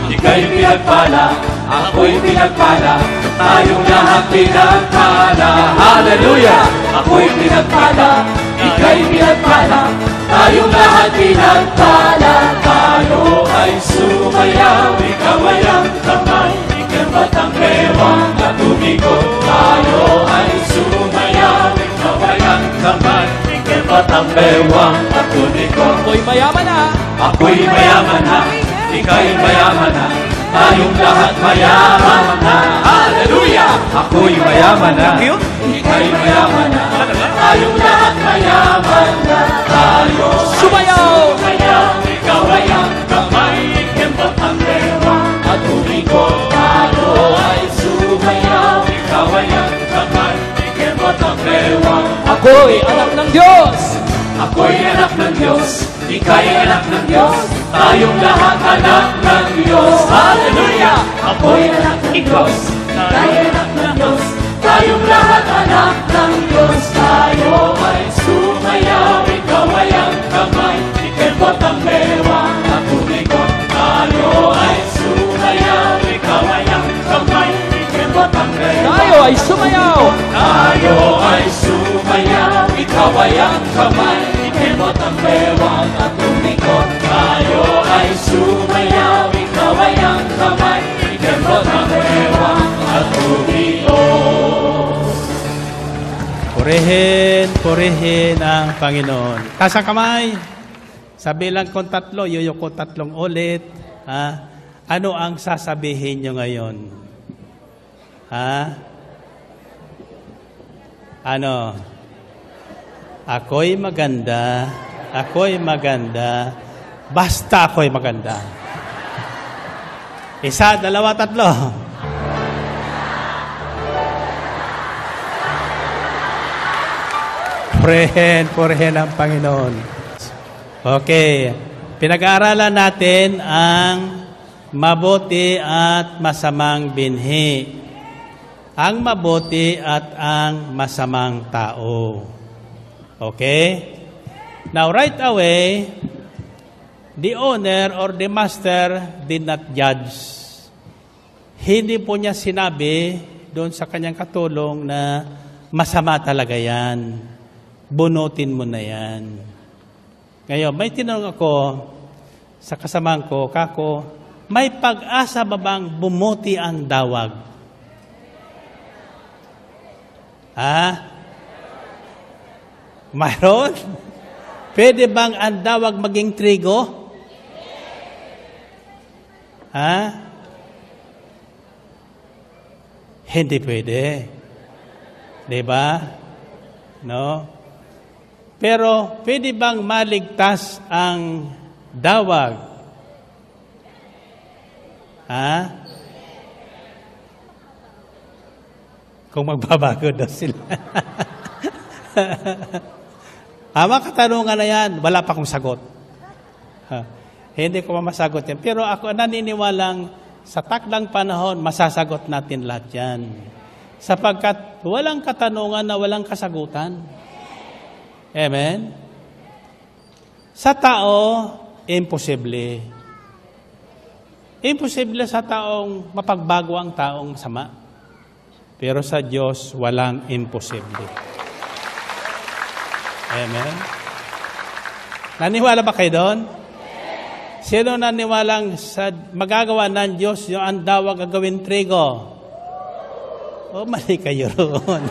Ika'y pinagpala, ako'y pinagpala, tayong lahat pinagpala. Hallelujah! Ako'y pinagpala, ika'y pinagpala, tayong lahat pinagpala. Tayo ay sumayaw, ikaw ay ang kamay, ikembot ang bewang at umikot. Tayo ay sumayaw, ikaw ay ang kamay, ikembot ang bewang at umikot.
Ako'y mayaman na.
Ako'y mayaman na, ika'y mayaman na, tayong lahat mayaman na. Hallelujah! Ako'y mayaman na, ika'y mayaman na, tayong lahat mayaman na. Tayo
Sumayaw!
sumayaw, ikaw ay ang kamay, ikembot ang lewa at umikot. Tayo ay sumayaw, ikaw ay ang kamay, ikembot ang lewa.
Ako'y anak ng Diyos.
Ako'y anak ng Diyos, ika'y anak ng Diyos, tayong lahat anak ng Diyos. Hallelujah! Ako'y anak ng Diyos, ika'y anak ng Diyos, tayong lahat anak ng Diyos. Tayo ay sumayaw, ikaw ay ang kamay, ikembot ang bewang at umikot. Tayo ay sumayaw, ikaw ay ang kamay, ikembot ang bewang.
Tayo ay sumayaw.
Tayo ay sumayaw, ikaw ay ang kamay, ikembot ang bewang at umikot. Tayo ay sumayaw, ikaw ay ang kamay, ikembot ang bewang at umikot.
Purihin, purihin ang Panginoon. Taas ang kamay. Sabi lang kung 3, yuyuko 3 ulit. Ano ang sasabihin nyo ngayon? Ano? Ako'y maganda, basta ako'y maganda. 1, 2, 3. Purihin ang Panginoon. Okay. Pinag-aaralan natin ang mabuti at masamang binhi. Ang mabuti at ang masamang tao. Okay? Now, right away, the owner or the master did not judge. Hindi po niya sinabi doon sa kanyang katulong na masama talaga yan. Bunutin mo na yan. Ngayon, may tinanong ako sa kasamahan ko, kako, may pag-asa ba bang bumuti ang dawag? Mayroon? Pwede bang ang dawag maging trigo? Hindi pwede. Diba? No? Pero pwede bang maligtas ang dawag? Ha? Kung magbabago daw sila. Mga katanungan na yan, wala pa akong sagot. Hindi ko masagot yan. Pero ako naniniwalang sa takdang panahon, masasagot natin lahat yan. Sapagkat walang katanungan na walang kasagutan. Amen? Sa tao, imposible. Imposible sa taong mapagbago ang taong sama. Pero sa Diyos, walang imposible. Amen? Naniwala ba kayo doon? Sino naniwalang sa magagawa ng Diyos yung ang dawag gagawin trigo? O, mali kayo roon.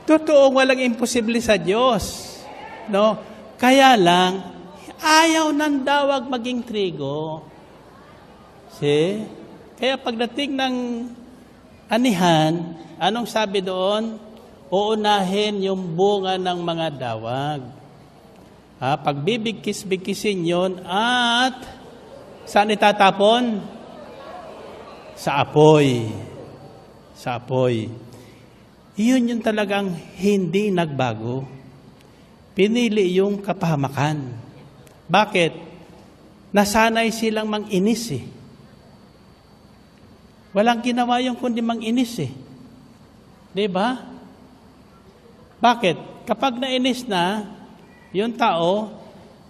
Totoo, walang imposible sa Diyos. No? Kaya lang, ayaw ng dawag maging trigo. See? Kaya pagdating ng anihan, anong sabi doon? Uunahin yung bunga ng mga dawag. Pagbibigkis-bigkisin yun at saan itatapon? Sa apoy. Sa apoy. Iyon yung talagang hindi nagbago. Pinili yung kapahamakan. Bakit? Nasanay silang mang-inis eh. Walang ginawa yung kundi mang-inis eh. Diba? Bakit? Kapag nainis na, yung tao,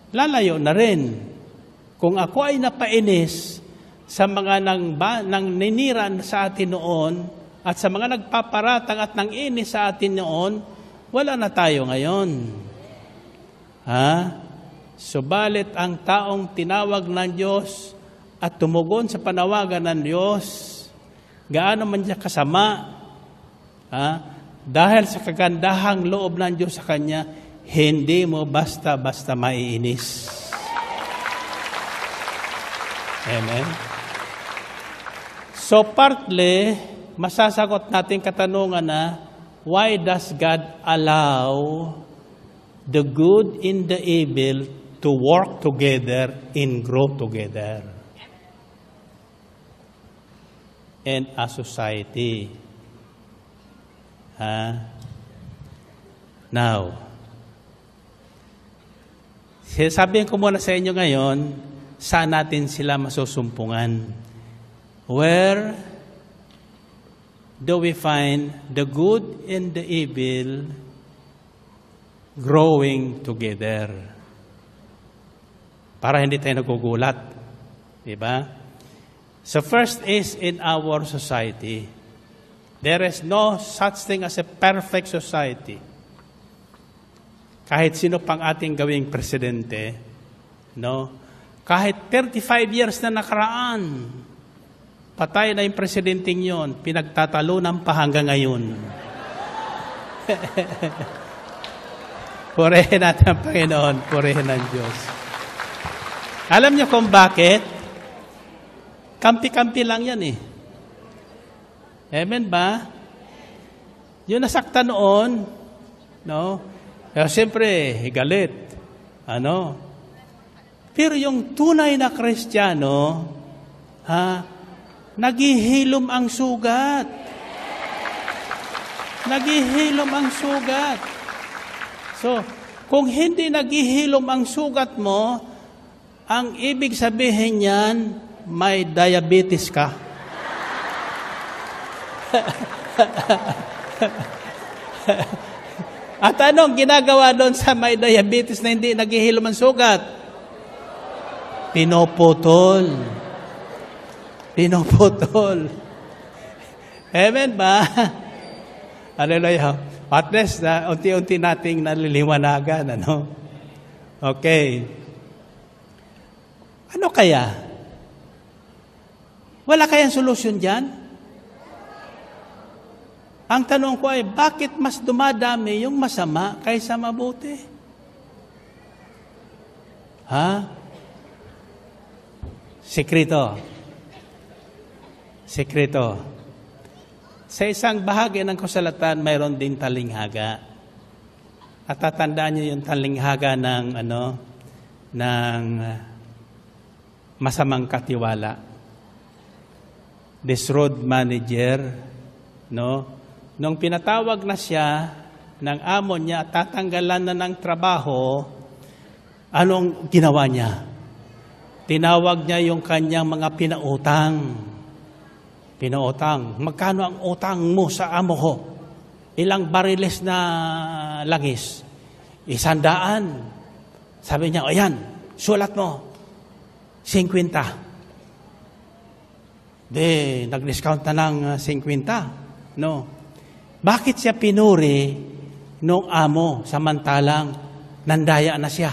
lalayo na rin. Kung ako ay napainis sa mga nang ninira sa atin noon at sa mga nagpaparatang at nang inis sa atin noon, wala na tayo ngayon. Subalit ang taong tinawag ng Diyos at tumugon sa panawagan ng Diyos, gaano man siya kasama, dahil sa kagandahang loob ng Diyos sa kanya, hindi mo basta-basta maiinis. Amen? So partly, masasagot natin katanungan na, why does God allow the good and the evil to work together and grow together in a society? Now, sabihin ko muna sa inyo ngayon, saan natin sila masusumpungan? Where do we find the good and the evil growing together? Para hindi tayo nagugulat. Diba? So first is in our society. There is no such thing as a perfect society. Kahit sino pang ating gawing presidente, no? Kahit 35 years na nakaraan, patay na yung presidenting yon, pinagtatalunan pa hanggang ngayon. Purihin natin ang Panginoon, purihin ng Diyos. Alam niyo kung bakit? Kampi-kampi lang yan eh. Amen ba? Yung nasakta noon, no? Siyempre, galit. Pero yung tunay na Kristiyano, naghihilom ang sugat. Naghihilom ang sugat. So, kung hindi naghihilom ang sugat mo, ang ibig sabihin niyan, may diabetes ka. At anong ginagawa doon sa may diabetes na hindi naghihilom ang sugat? Pinuputol. Pinuputol. Amen ba? Hallelujah. At least, unti-unti nating naliliwanagan. Okay. Ano kaya? Wala kayang solusyon dyan? Ang tanong ko ay, bakit mas dumadami yung masama kaysa mabuti? Sekreto. Sekreto. Sa isang bahagi ng kasulatan, mayroon din talinghaga. At tatandaan niyo yung talinghaga ng masamang katiwala. This road manager, no? Nung pinatawag na siya ng amo niya at tatanggalan na ng trabaho, anong ginawa niya? Tinawag niya yung kanyang mga pinautang. Magkano ang utang mo sa amo ko? Ilang bariles na langis? 100. Sabi niya, ayan, sulat mo. 50. Nag-discount na ng 50. No. Bakit siya pinuri nung amo samantalang nandaya na siya?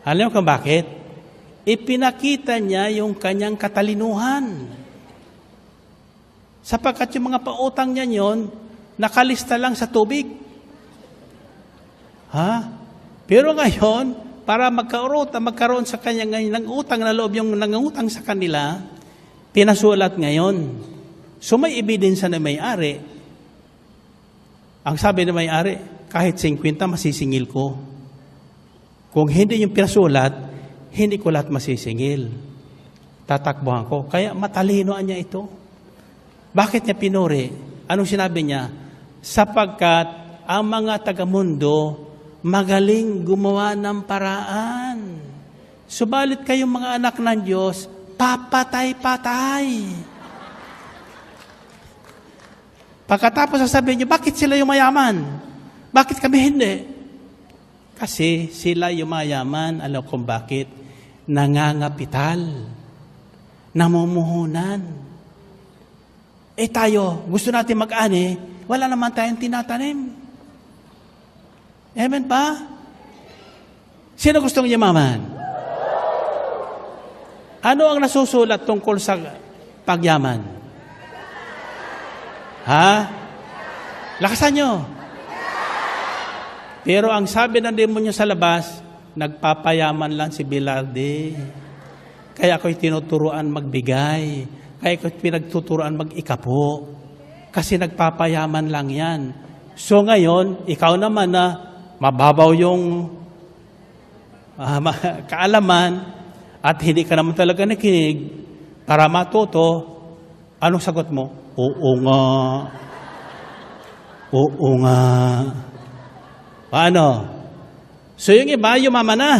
Alam mo kung bakit? Ipinakita niya yung kanyang katalinuhan. Sapagkat yung mga pautang niya yon, nakalista lang sa tubig. Pero ngayon, para magkaroon sa kanya ngayon ng utang na loob, yung nangungutang sa kanila, pinasulat ngayon. So may ebidensya na may-ari. Ang sabi na may-ari, kahit 50 masisingil ko. Kung hindi yung pinasulat, hindi ko lahat masisingil. Tatakbuhan ko. Kaya matalinoan niya ito. Bakit niya pinuri? Anong sinabi niya? Sapagkat ang mga taga-mundo magaling gumawa ng paraan. Subalit kayong mga anak ng Diyos, papatay-patay. Pagkatapos sasabihin niyo, bakit sila yung mayaman? Bakit kami hindi? Kasi sila yung mayaman, alam kung bakit? Nangangapital, namumuhunan. Tayo, gusto natin mag-ani, wala naman tayong tinatanim. Amen ba? Sino gustong yaman? Ano ang nasusulat tungkol sa pagyaman? Lakasan nyo. Pero ang sabi ng demonyo sa labas, nagpapayaman lang si Bilarde. Kaya ako'y tinuturuan magbigay. Kaya ako'y pinagtuturuan mag-ikapo. Kasi nagpapayaman lang yan. So ngayon, ikaw naman na mababaw yung kaalaman at hindi ka naman talaga nakinig para matuto, anong sagot mo? Oo nga. Oo nga. Paano? So yung iba, yumaman na.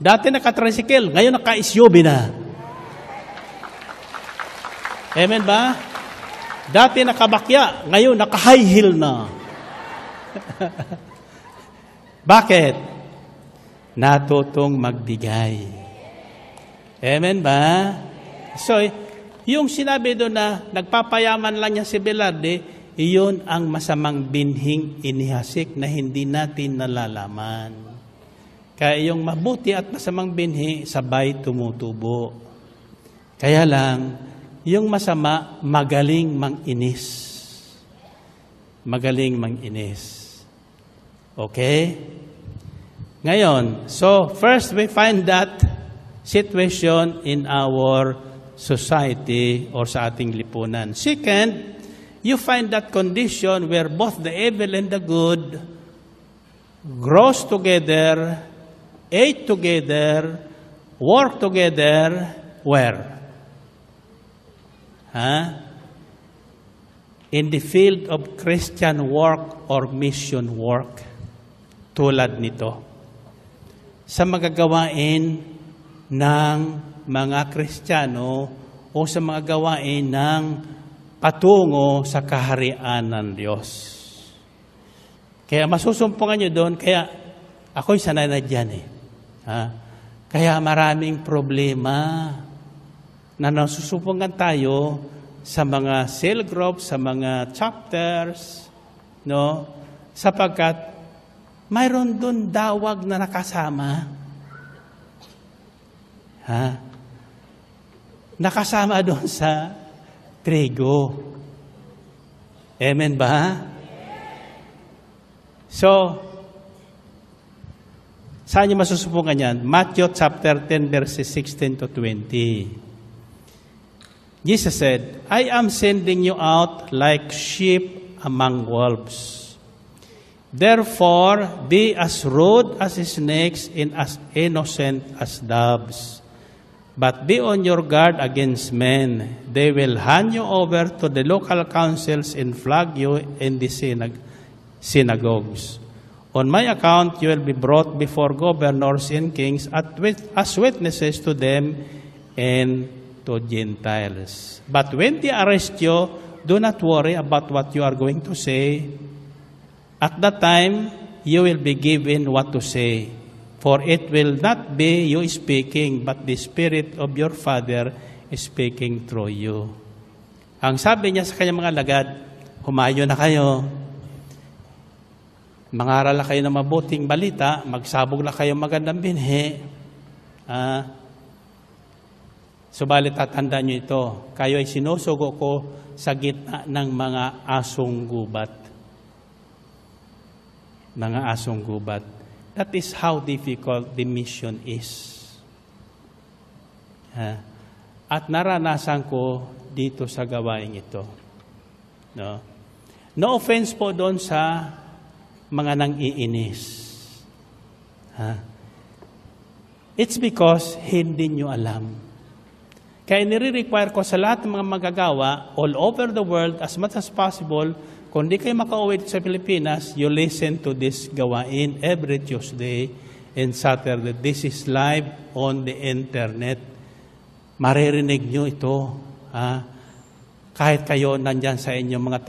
Dati naka-tricycle, ngayon naka-SUV na. Amen ba? Dati nakabakya, ngayon naka-high heel na. Bakit? Natutong magbigay. Amen ba? So, yung sinabi doon na nagpapayaman lang niya si Bilarde, iyon ang masamang binhing inihasik na hindi natin nalalaman. Kaya yung mabuti at masamang binhi, sabay tumutubo. Kaya lang, yung masama, magaling manginis. Magaling manginis. Okay? Ngayon, so first we find that situation in our society or sa ating lipunan. Second, you find that condition where both the evil and the good grows together, ate together, work together, where? In the field of Christian work or mission work. Tulad nito. Sa magagawain ng mga Kristiyano o sa mga gawain ng patungo sa kaharian ng Diyos. Kaya masusumpungan nyo doon, kaya ako'y sanay na dyan Kaya maraming problema na nasusumpungan tayo sa mga cell groups, sa mga chapters, no? Sapagkat mayroon doon dawag na nakasama. Nakasama doon sa trigo. Amen ba? So, Saan niyo masusubukan yan? Matthew chapter 10 verses 16 to 20. Jesus said, I am sending you out like sheep among wolves. Therefore, be as rude as snakes and as innocent as doves. But be on your guard against men. They will hand you over to the local councils and flog you in the synagogues. On my account, you will be brought before governors and kings as witnesses to them and to Gentiles. But when they arrest you, do not worry about what you are going to say. At that time, you will be given what to say. For it will not be you speaking, but the Spirit of your Father is speaking through you. Ang sabi niya sa kanyang mga lagad, humayo na kayo. Mangaral na kayo ng mabuting balita, magsabog na kayo magandang binhi. Subalit tatandaan nyo ito, kayo ay sinusugo ko sa gitna ng mga asong gubat. Mga asong gubat. That is how difficult the mission is. At naranasan ko dito sa gawain ito. No offense po doon sa mga nang-iinis. It's because hindi nyo alam. Kaya nire-require ko sa lahat ng mga magagawa all over the world as much as possible, kung di kayo makauwi sa Pilipinas, you listen to this gawain every Tuesday and Saturday. This is live on the internet. Maririnig nyo ito. Kahit kayo nandyan sa inyong mga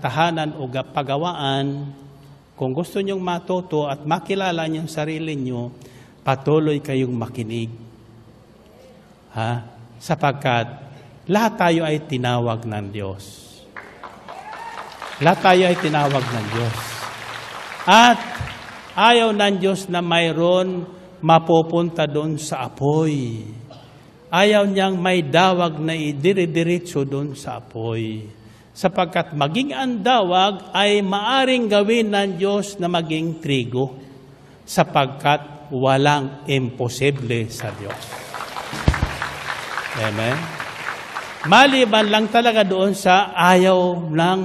tahanan o pagawaan, kung gusto nyong matuto at makilala nyong sarili nyo, patuloy kayong makinig. Sapagkat lahat tayo ay tinawag ng Diyos. Lahat tayo ay tinawag ng Diyos. At ayaw ng Diyos na mayroon mapupunta doon sa apoy. Ayaw niyang may dawag na idiri-diretso doon sa apoy. Sapagkat maging ang dawag ay maaring gawin ng Diyos na maging trigo. Sapagkat walang imposible sa Diyos. Amen? Maliban lang talaga doon sa ayaw ng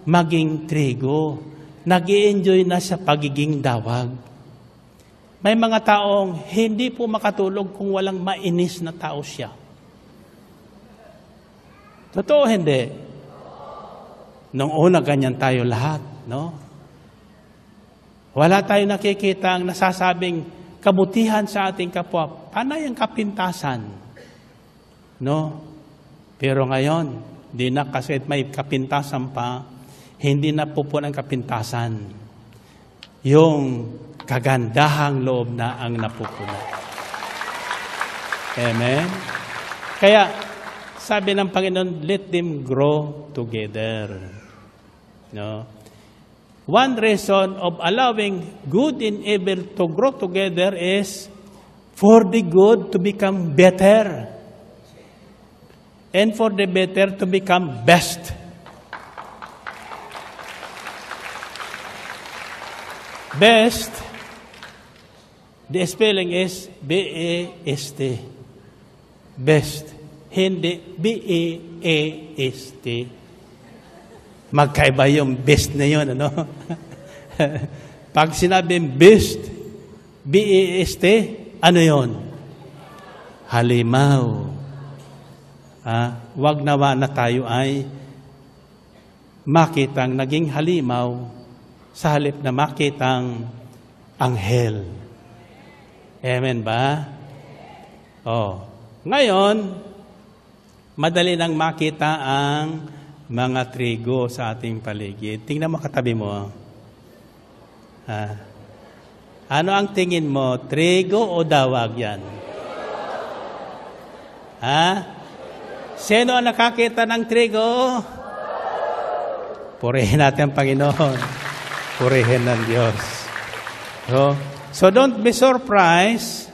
maging trigo. Nag-i-enjoy na sa pagiging dawag. May mga taong hindi po makatulog kung walang mainis na tao siya. Totoo hindi? Nung una, ganyan tayo lahat, no? Wala tayong nakikita ang nasasabing kabutihan sa ating kapwa. Panay ang kapintasan, no? Pero ngayon, di na kasi may kapintasan pa, hindi na po ang kapintasan. Yung kagandahang loob na ang napupuno. Amen? Kaya, sabi ng Panginoon, let them grow together. No? One reason of allowing good and evil to grow together is for the good to become better and for the better to become best. Best, the spelling is B-E-S-T. Best. Hindi B-E-A-S-T. Magkaiba yung best na yun, ano? Pag sinabing best, B-E-S-T, ano yun? Halimaw. Wag nawa na tayo ay makitang naging halimaw sa halip na makitang anghel. Amen ba? Ngayon, madali nang makita ang mga trigo sa ating paligid. Tingnan mo katabi mo. Ano ang tingin mo? Trigo o dawag yan? Sino ang nakakita ng trigo? Purihin natin ang Panginoon. Purihin ng Diyos. So don't be surprised.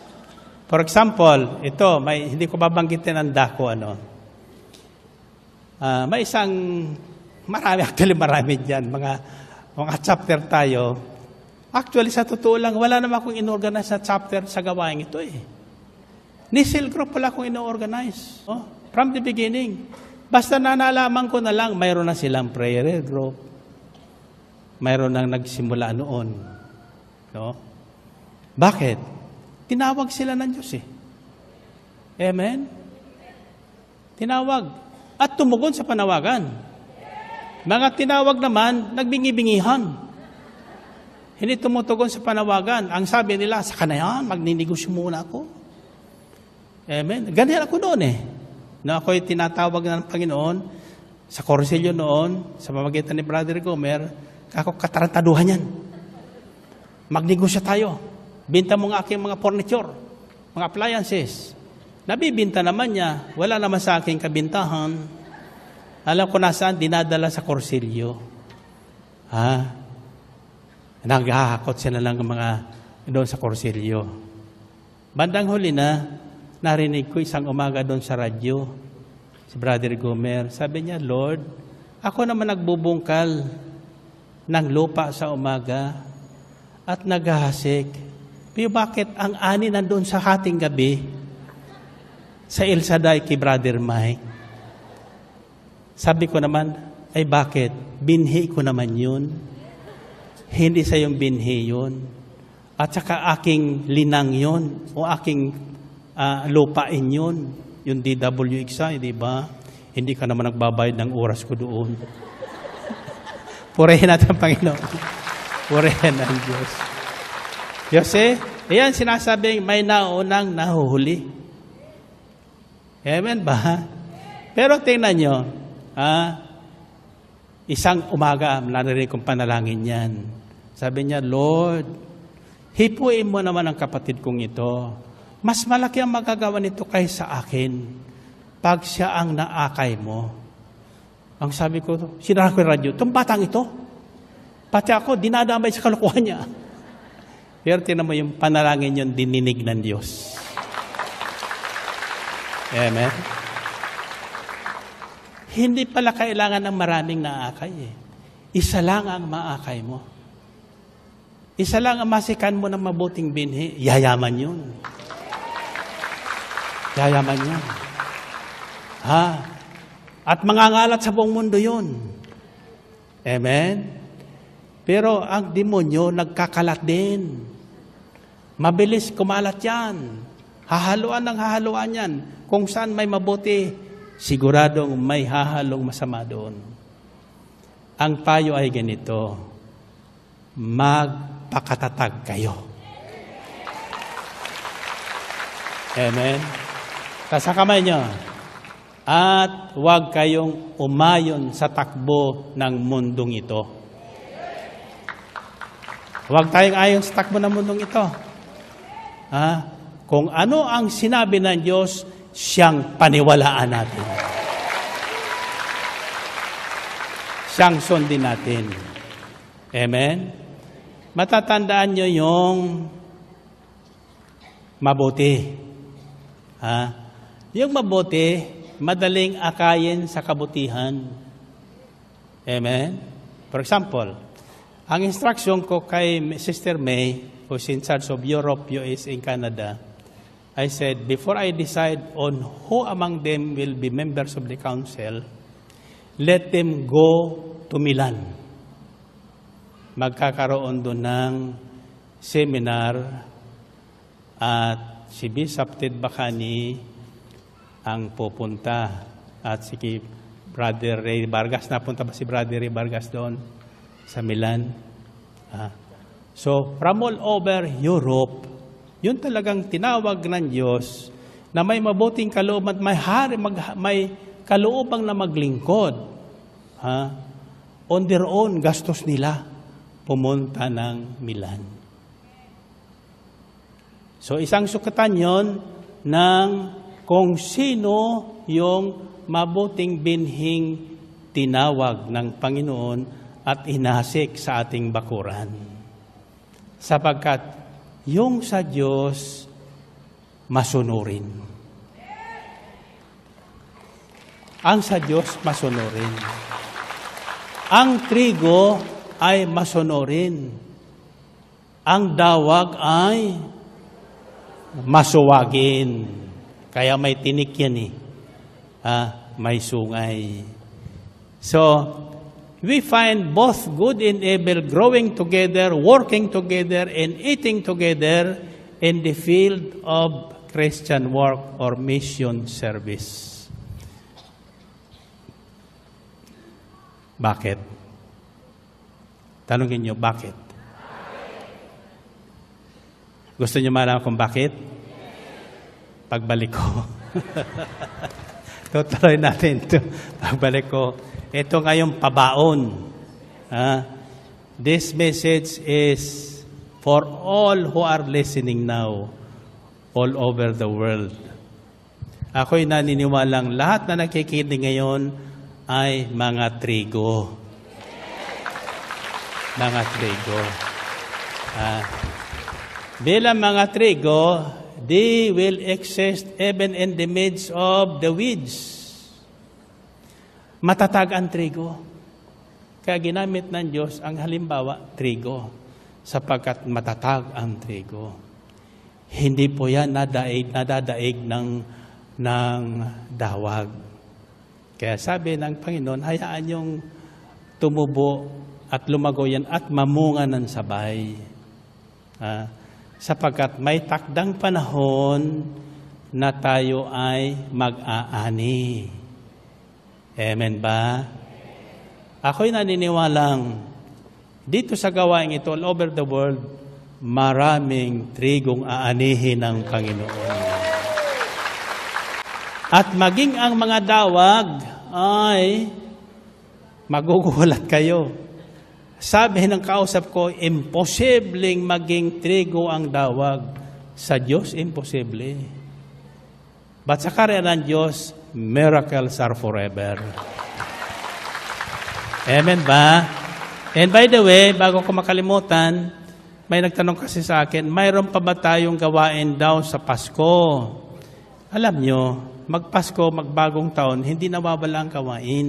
For example, ito, hindi ko babanggitin ang dako, may isang, marami dyan, mga chapter tayo, Actually, sa totoo lang, wala naman akong inorganize na chapter sa gawain ito eh. Ni cell group wala akong ino-organize. Oh, from the beginning. Basta nalaman ko na lang, mayroon na silang prayer group. Mayroon nang nagsimula noon. No? Bakit? Tinawag sila ng Diyos eh. Amen? Tinawag. At tumugon sa panawagan. Mga tinawag naman, nagbingi-bingihan. Hindi tumutugon sa panawagan. Ang sabi nila, saka na yan, magninegosyo muna ako. Amen? Ganyan ako noon eh. Na ako'y tinatawag ng Panginoon, sa Corsilio noon, sa pamagitan ni Brother Gomer, ako katarantaduhan yan. Magnegosyo tayo. Binta mo nga aking mga furniture, mga appliances. Nabibinta naman niya, wala naman sa aking kabintahan. Alam ko nasaan, dinadala sa Corsilio. Naghahakot sila lang mga doon sa Corsilio. Bandang huli na, narinig ko isang umaga doon sa radyo, si Brother Gomer, sabi niya, Lord, ako naman nagbubungkal ng lupa sa umaga at naghahasik. Pero bakit ang ani nandun sa hating gabi sa El Shaddai kay Brother Mike? Sabi ko naman, ay bakit? Binhi ko naman yun. Hindi sa yung binhi yun. At saka aking linang yun o aking lupain yun. Yung DWXI, di ba? Hindi ka naman nagbabayad ng oras ko doon. Purihin natin ang Panginoon. Purihin ang Diyos. Yose, ayan sinasabing may naunang nahuhuli. Amen ba? Pero tingnan nyo, isang umaga, narinig kong panalangin yan. Sabi niya, Lord, hipuin mo naman ang kapatid kong ito. Mas malaki ang magagawa nito kaysa akin pag siya ang naakay mo. Ang sabi ko, sinara ko yung radyo, itong batang ito, pati ako, dinadamay sa kalukuhan niya. Pero tinan mo yung panalangin yun, dininig ng Diyos. Amen? Hindi pala kailangan ng maraming naakay eh. Isa lang ang maakay mo. Isa lang ang masikan mo ng mabuting binhi, yayaman yun. Yayaman yun. At mangangalat sa buong mundo yun. Amen? Pero ang demonyo nagkakalat din. Mabilis kumalat yan. Hahaluan ng hahaluan yan. Kung saan may mabuti, siguradong may hahalong masama doon. Ang payo ay ganito, magpakatatag kayo. Amen? Sa kamay nyo. At huwag kayong umayon sa takbo ng mundong ito. Huwag tayong ayon sa takbo ng mundong ito. Kung ano ang sinabi ng Diyos, siyang paniwalaan natin. Siyang sundin natin. Amen? Matatandaan nyo yung mabuti. Yung mabuti, madaling akayin sa kabutihan. Amen? For example, ang instruction ko kay Sister May, who's in charge of Europe, US, and Canada, I said, before I decide on who among them will be members of the council, let them go to Milan. Magkakaroon doon ng seminar at si Bishop Ted Bacani ang pupunta at si Brother Ray Vargas. Napunta ba si Brother Ray Vargas doon sa Milan? So, from all over Europe, yun talagang tinawag ng Diyos na may mabuting kalooban at may kaloobang na maglingkod. On their own, gastos nila pumunta ng Milan. So, isang sukatan yon ng kung sino yung mabuting binhing tinawag ng Panginoon at inasik sa ating bakuran. Sapagkat yung sa Diyos masunurin. Ang sa Diyos masunurin. Ang trigo ay masunurin. Ang dawag ay masuwagin. Kaya may tinik yan may sungay. So, we find both good and evil growing together, working together, and eating together in the field of Christian work or mission service. Bakit? Tanungin niyo, bakit? Gusto niyo malaman kung bakit? Pagbalik ko. Tutuloy natin ito. Pagbalik ko. Ito ngayong pabaon. This message is for all who are listening now, all over the world. Ako'y naniniwalang lahat na nakikinig ngayon ay mga trigo. Mga trigo. Bilang mga trigo, they will exist even in the midst of the weeds. Matatag ang trigo. Kaya ginamit ng Diyos ang halimbawa, trigo. Sapagkat matatag ang trigo. Hindi po yan nadadaig ng dawag. Kaya sabi ng Panginoon, hayaan yung tumubo at lumago yan at mamunga ng sabay. Sapagkat may takdang panahon na tayo ay mag-aani. Amen ba? Ako'y naniniwalang dito sa gawain ito all over the world, maraming trigong aanihin ng Panginoon. At maging ang mga dawag ay magugulat kayo. Sabi ng kausap ko, imposibleng maging trigo ang dawag. Sa Diyos, imposible. But sa karera ng Diyos, miracles are forever. Amen ba? And by the way, bago ko makalimutan, may nagtanong kasi sa akin, mayroon pa ba tayong gawain daw sa Pasko? Alam nyo, magpasko, magbagong taon, hindi nawawala ang gawain.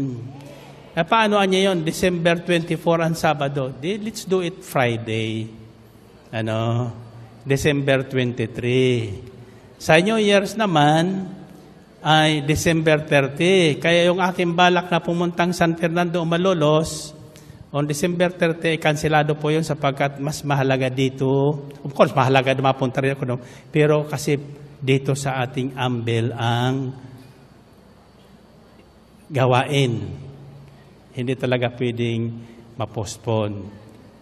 Paano niya yun? December 24 ang Sabado. Let's do it Friday. December 23. Sa New Year's naman, ay December 30. Kaya yung aking balak na pumuntang San Fernando Malolos, on December 30, kansilado po yun sapagkat mas mahalaga dito. Of course, mahalaga na mapunta rin ako. Pero kasi dito sa ating Ambel ang gawain. Hindi talaga pwedeng mapostpone.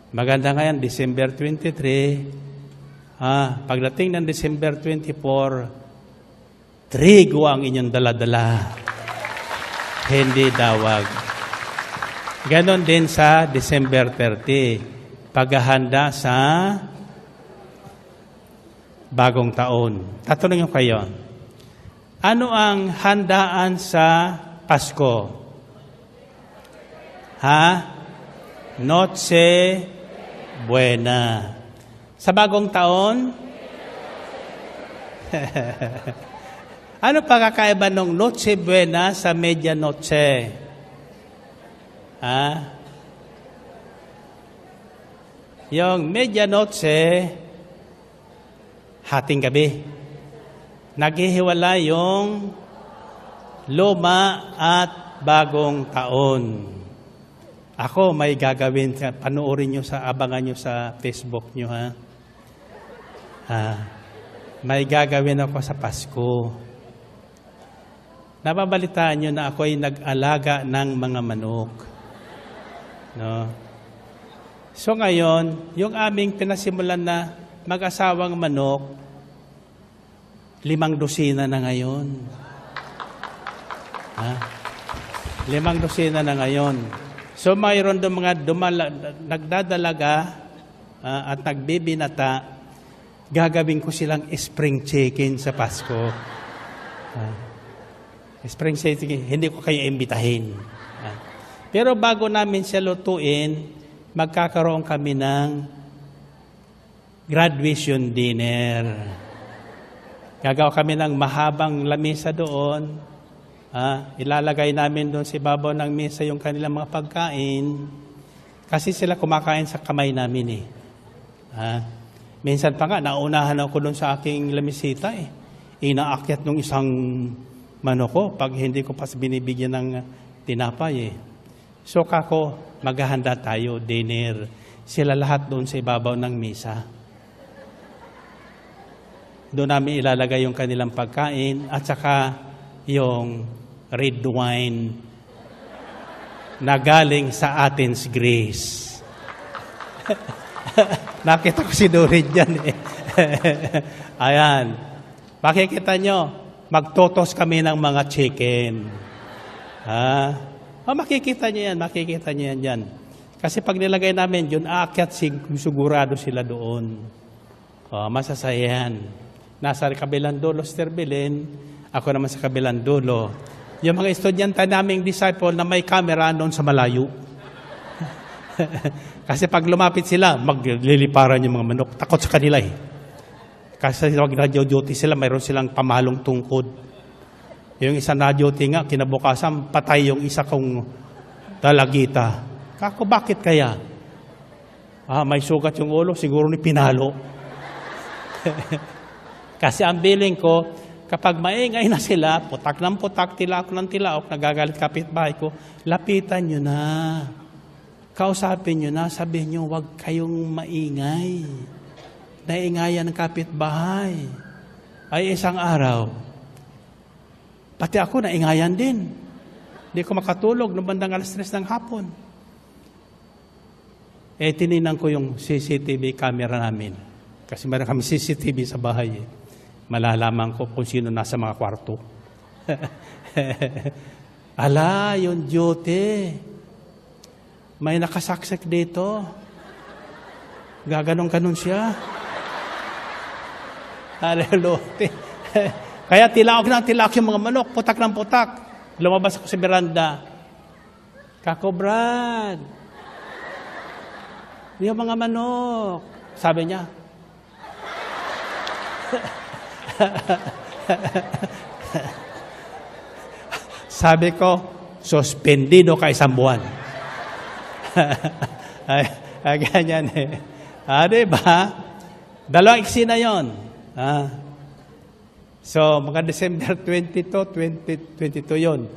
Maganda nga yan, December 23. Pagdating ng December 24, trigo ang inyong daladala. Hindi dawag. Ganon din sa December 30. Paghahanda sa bagong taon. Tatanungin ko kayo, ano ang handaan sa Pasko? Noche Buena. Sa bagong taon? Ano pagkakaiba ng Noche Buena sa Medianoche? Yung Medianoche, hating gabi. Naghihiwala yung luma at bagong taon. Ako, may gagawin. Panoorin nyo abangan nyo sa Facebook nyo, may gagawin ako sa Pasko. Nababalitaan nyo na ako ay nag-alaga ng mga manok. No? So ngayon, yung aming pinasimulan na mag-asawang manok, 5 dosina na ngayon. 5 dosina na ngayon. So mayroon doon mga nagdadalaga at nagbibinata, gagawin ko silang spring chicken sa Pasko. Spring chicken, hindi ko kayo imbitahin. Pero bago namin siya lutuin, magkakaroon kami ng graduation dinner. Gagawa kami ng mahabang lamesa doon. Ilalagay namin doon sa ibabaw ng mesa yung kanilang mga pagkain. Kasi sila kumakain sa kamay namin Minsan pa nga, naunahan ako doon sa aking lamisita eh. Inaakyat nung isang manok ko pag hindi ko pas binibigyan ng tinapay eh. So kako, maghahanda tayo, dinner. Sila lahat doon sa ibabaw ng misa. Doon namin ilalagay yung kanilang pagkain at saka yung red wine na galing sa Athens, Greece. Nakita ko si Dorin dyan eh. Ayan. Makikita nyo, magtotos kami ng mga chicken. Makikita nyo yan dyan. Kasi pag nilagay namin yun, aakyat sigurado sila doon. Masasaya yan. Nasa kabilang dulo, Sister Belen, ako naman sa kabilang dulo. Yung mga estudyante naming disciple na may camera noon sa malayo. Kasi pag lumapit sila, magliliparan yung mga manok. Takot sa kanila eh. Kasi pag radio-duty sila, mayroon silang pamalong tungkod. Yung isa na-duty nga, kinabukasan, patay yung isa kong dalagita. Kako, bakit kaya? May sugat yung ulo, siguro ni pinalo. Kasi ang feeling ko, kapag maingay na sila, putak ng putak, tilaok ng tilaok, nagagalit kapitbahay ko, lapitan nyo na. Kausapin nyo na, sabihin nyo, huwag kayong maingay. Naingayan ng kapitbahay. Ay isang araw, pati ako naingayan din. Hindi ko makatulog nung bandang 3:00 ng hapon. Tininan ko yung CCTV camera namin. Kasi meron kami CCTV sa bahay. Malalaman ko kung sino nasa mga kwarto. Ala, yung duty. May nakasaksik dito. Gaganong-ganon siya. Hallelujah. Kaya tilaok yung mga manok. Putak ng putak. Lumabas ako sa beranda. Kako, Brad. Yung mga manok. Sabi niya. Sabi ko, suspendido ka 1 buwan. Ganyan eh. Diba? 2 eksena yun. So, mga December 22, 2022 yun.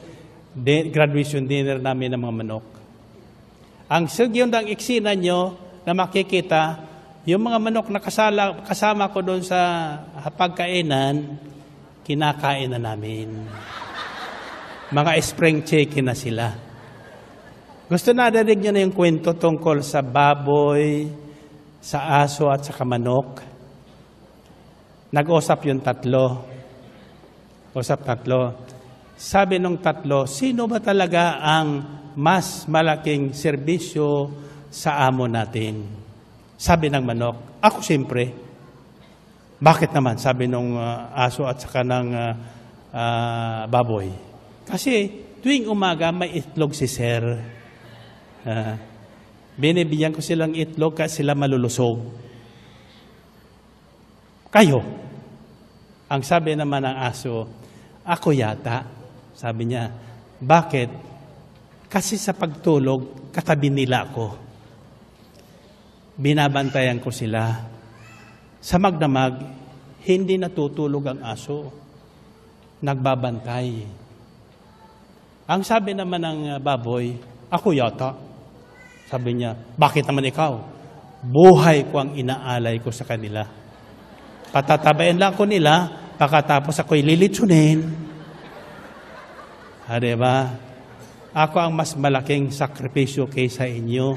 Graduation dinner namin ng mga manok. Ang sugyundang eksena nyo na makikita, yung mga manok na kasama ko doon sa pagkainan, kinakain na namin. Mga spring chicken na sila. Gusto na narinig nyo na yung kwento tungkol sa baboy, sa aso at sa manok. Nag-usap yung 3. Sabi nung 3, sino ba talaga ang mas malaking serbisyo sa amo natin? Sabi ng manok, ako siyempre. Bakit naman? Sabi nung aso at saka ng baboy. Kasi tuwing umaga may itlog si Sir. Binibigyan ko silang itlog kasi sila malulusog. Kayo. Ang sabi naman ng aso, ako yata. Sabi niya, bakit? Kasi sa pagtulog, katabi nila ako. Binabantayan ko sila. Sa magdamag, hindi natutulog ang aso. Nagbabantay. Ang sabi naman ng baboy, ako yata. Sabi niya, bakit naman ikaw? Buhay ko ang inaalay ko sa kanila. Patatabayan lang ko nila, pagkatapos ako'y lilitsunin. Diba? Ako ang mas malaking sakripisyo kaysa inyo.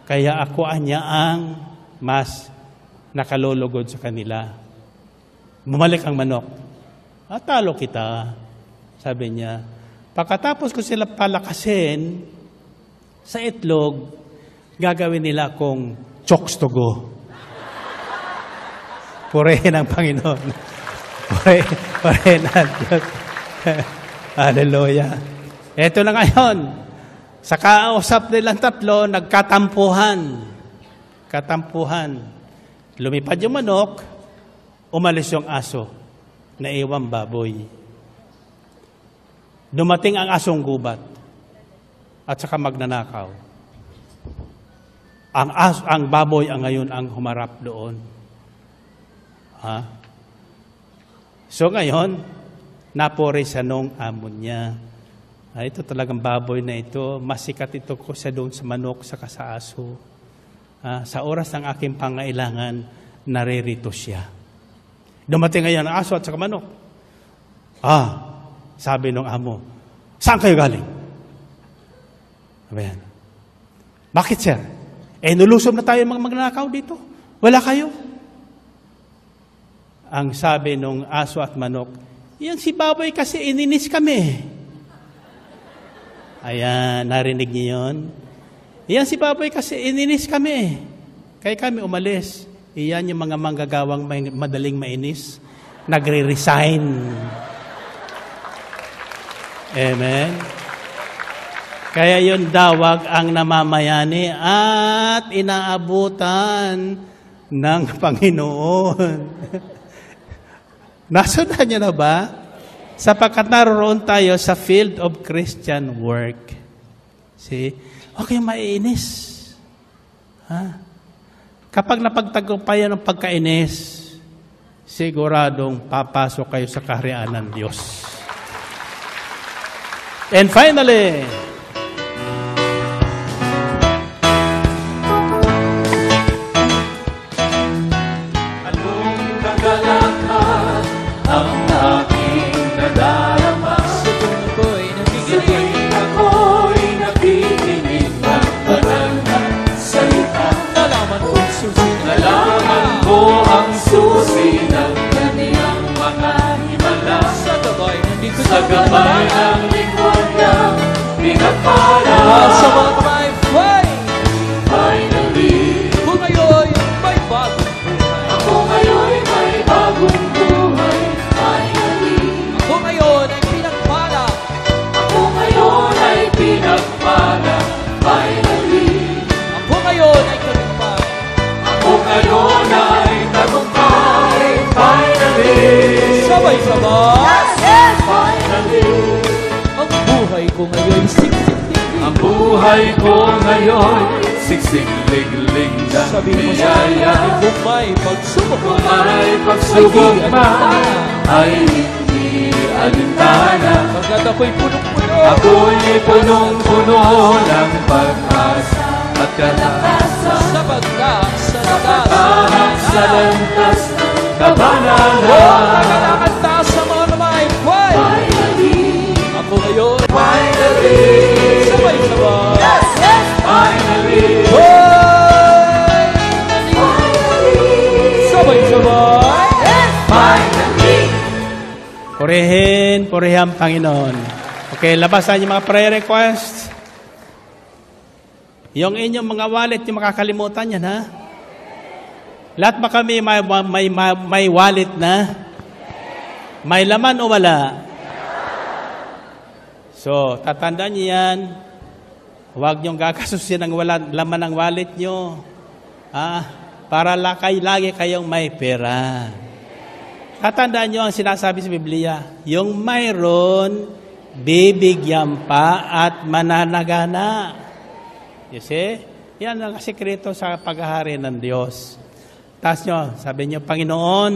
Kaya ako anya ang mas nakalulugod sa kanila. Bumalik ang manok. Talo kita. Sabi niya. Pagkatapos ko sila palakasin sa itlog, gagawin nila kung chokes to go. Purihin ang Panginoon. Purihin ang Diyos. Hallelujah. Ito na ngayon. Sa kausap nilang 3, nagkatampuhan. Lumipad yung manok, umalis yung aso, naiwang baboy. Dumating ang asong gubat at saka magnanakaw. Ang baboy ang ngayon ang humarap doon. Ha? So ngayon, napore sa nung amon niya. Ito talagang baboy na ito. Masikat ito ko sa doon sa manok, sa kasaaso. Sa oras ng aking pangailangan, naririto siya. Dumating ngayon ang aso at saka manok. Sabi nung amo, saan kayo galing? Ayan. Bakit, sir? Nulusob na tayo mga magnakaw dito. Wala kayo. Ang sabi nung aso at manok, yan si baboy kasi ininis kami. Ayan, narinig niyo yun? Yan si baboy kasi ininis kami. Kaya kami umalis. Iyan yung mga manggagawang madaling mainis. Nagre-resign. Amen. Kaya yun dawag ang namamayani at inaabutan ng Panginoon. Nasundan niyo na ba? Sapagkat naroon tayo sa field of Christian work. See? Okay, maiinis. Kapag napagtagumpayan ng pagkainis, siguradong papasok kayo sa kaharian ng Diyos. And finally,
sa gabay ng lingkod niya, pinagpala.
Sa mga kamay,
finally,
ako ngayon may bagong buhay.
Ako ngayon may bagong buhay. Finally,
Ako ngayon ay pinagpala.
ako ngayon ay pinagpala. Finally,
Ako ngayon ay tagumpay.
ako ngayon ay tagumpay. Finally,
Sabay-sabay.
finally,
Ang buhay ko ngayon siksik-liglig.
ang buhay ko ngayon siksik-liglig ng
Sabihin mo sa
biyaya.
akin kung may pagsubok
Kung may pagsubok man, ay hindi alintana.
Pagkat ako'y punong-puno.
Ako'y punong-puno ng pag-asa at kalakasan.
Sapagkat sa lakas.
Kahit sa landas ng kabanalan.
Naglalakanta sa mga kamay.
Finally,
Ako ngayon.
finally,
Sabay-sabay.
finally,
Sabay-sabay.
finally.
purihin ang Panginoon. Okay, labasan yung mga prayer requests. Yung inyong mga wallet, yung makakalimutan yan, ha? Lahat ba kami may wallet na? May laman o wala? So, tatandaan niyo yan. Huwag niyong gagasusin ang laman ng wallet niyo. Para lagi kayong may pera. Tatandaan niyo ang sinasabi sa Biblia. Yung mayroon, bibigyan pa at mananagana. You see? Yan ang sekreto sa paghahari ng Diyos. Taas nyo, sabi nyo, Panginoon,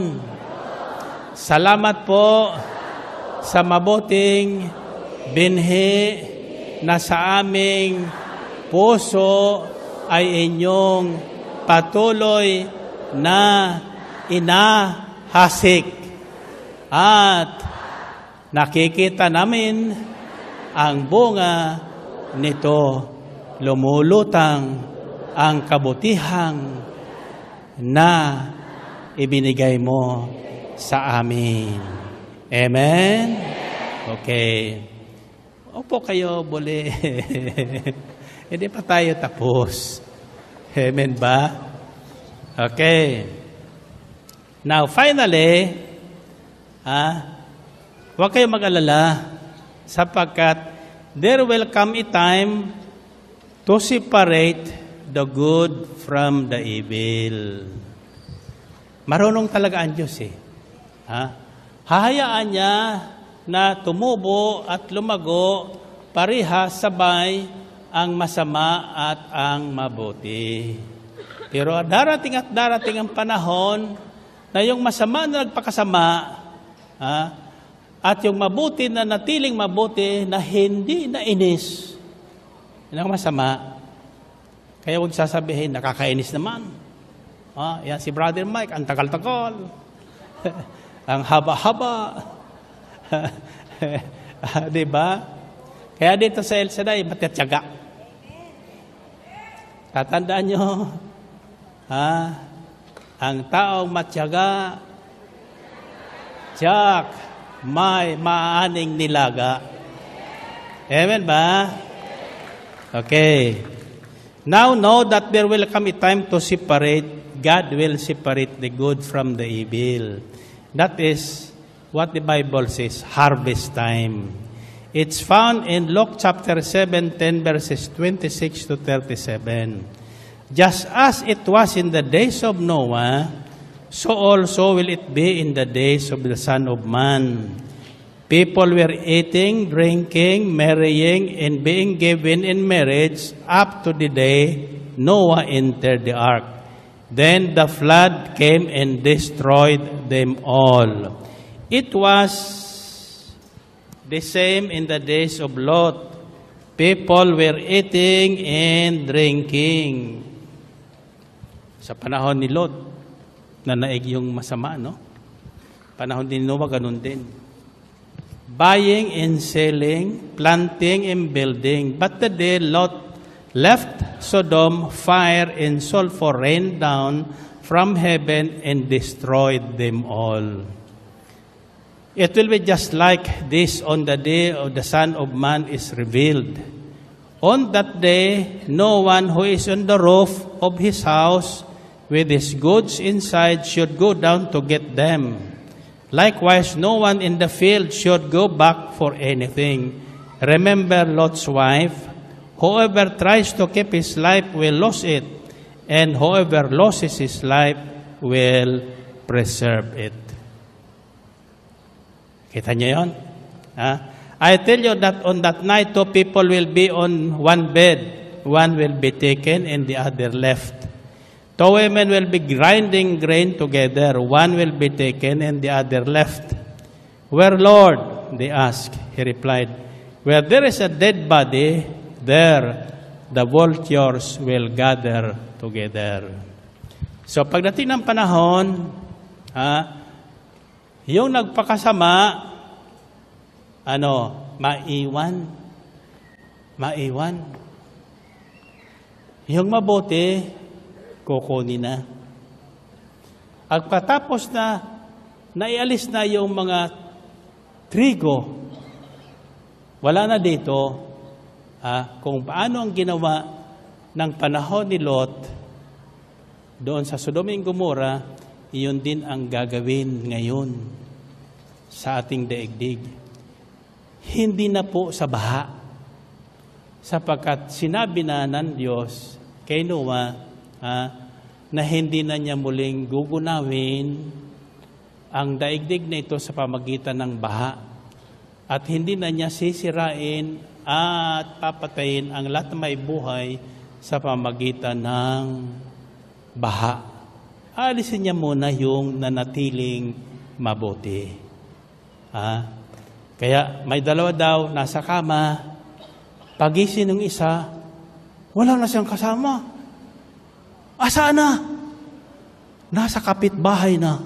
salamat po sa mabuting binhi na sa aming puso ay inyong patuloy na inahasik. At nakikita namin ang bunga nito. Lumulutang ang kabutihang na ibinigay mo sa amin. Amen? Okay. Opo kayo, buli. Hindi pa tayo tapos. Amen ba? Okay. Now, finally, huwag kayong mag-alala sapagkat there will come a time to separate the good from the evil. Marunong talaga ang Diyos eh. Hahayaan niya na tumubo at lumago parehas sabay ang masama at ang mabuti. Pero darating ang panahon na yung masama na nagpakasama, at yung mabuti na natiling mabuti na hindi nainis. Yan ang masama. Kaya huwag sasabihin, nakakainis naman. Yan si Brother Mike, ang tagal-tagal. Ang haba-haba. Diba? Kaya dito sa El Shaddai, matyaga. Tatandaan nyo, ang taong matyaga, tiyak, may maaning nilaga. Amen ba? Okay. Now know that there will come a time to separate. God will separate the good from the evil. That is what the Bible says, harvest time. It's found in Luke chapter 17, verses 26 to 37. Just as it was in the days of Noah, so also will it be in the days of the Son of Man. People were eating, drinking, marrying, and being given in marriage up to the day Noah entered the ark. Then the flood came and destroyed them all. It was the same in the days of Lot. People were eating and drinking. Sa panahon ni Lot, na naig yung masama, no? Panahon din ni Noah, ganun din. Buying and selling, planting and building. But the day Lot left Sodom, fire and sulfur rained down from heaven and destroyed them all. It will be just like this on the day of the Son of Man is revealed. On that day, no one who is on the roof of his house with his goods inside should go down to get them. Likewise, no one in the field should go back for anything. Remember Lot's wife. Whoever tries to keep his life will lose it, and whoever loses his life will preserve it. Kita niyo yun? I tell you that on that night, two people will be on one bed. One will be taken and the other left. Two women will be grinding grain together. One will be taken and the other left. Where, Lord? They asked. He replied, where there is a dead body, there the vultures will gather together. So pagdating ng panahon, yung nagpakasama, maiwan. Yung mabuti, kukunin na. At patapos na, naialis na yung mga trigo, wala na dito, kung paano ang ginawa ng panahon ni Lot doon sa Sodom and Gomorrah, iyon din ang gagawin ngayon sa ating daigdig. Hindi na po sa baha, sapagkat sinabi na ng Diyos kay Noah na hindi na niya muling gugunawin ang daigdig na ito sa pamagitan ng baha, at hindi na niya sisirain at papatayin ang lahat na may buhay sa pamagitan ng baha. Alisin niya muna yung nanatiling mabuti. Kaya may dalawa daw nasa kama, pagising ng isa, wala na siyang kasama. Asaan na? Nasa kapitbahay na.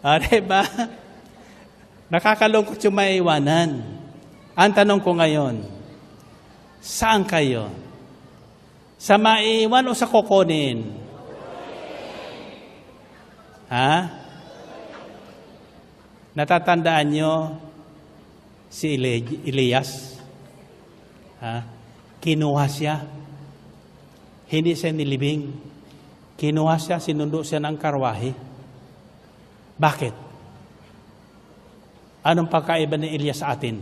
Diba? Nakakalungkot yung maiwanan. Ang tanong ko ngayon, saan kayo? Sa maiwan o sa kukunin? Natatandaan nyo si Elias? Kinuha siya. Hindi siya nilibing. Kinuha siya, sinundo siya ng karwahe. Bakit? Anong pagkaiba ni Elias sa atin?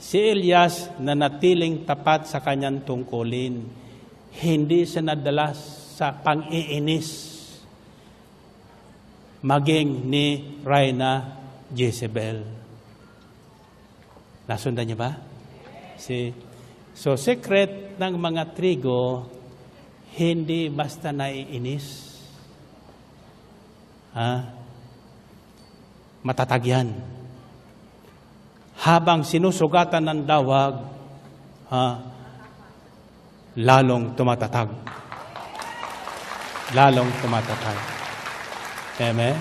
Si Elias na natiling tapat sa kanyang tungkulin. Hindi siya nadala sa pang-iinis maging ni Reyna Jezebel. Nasundan niyo ba? So, secret ng mga trigo, hindi basta naiinis. Matatag yan. Habang sinusugatan ng dawag, lalong tumatatag. Lalong tumatatag. Amen?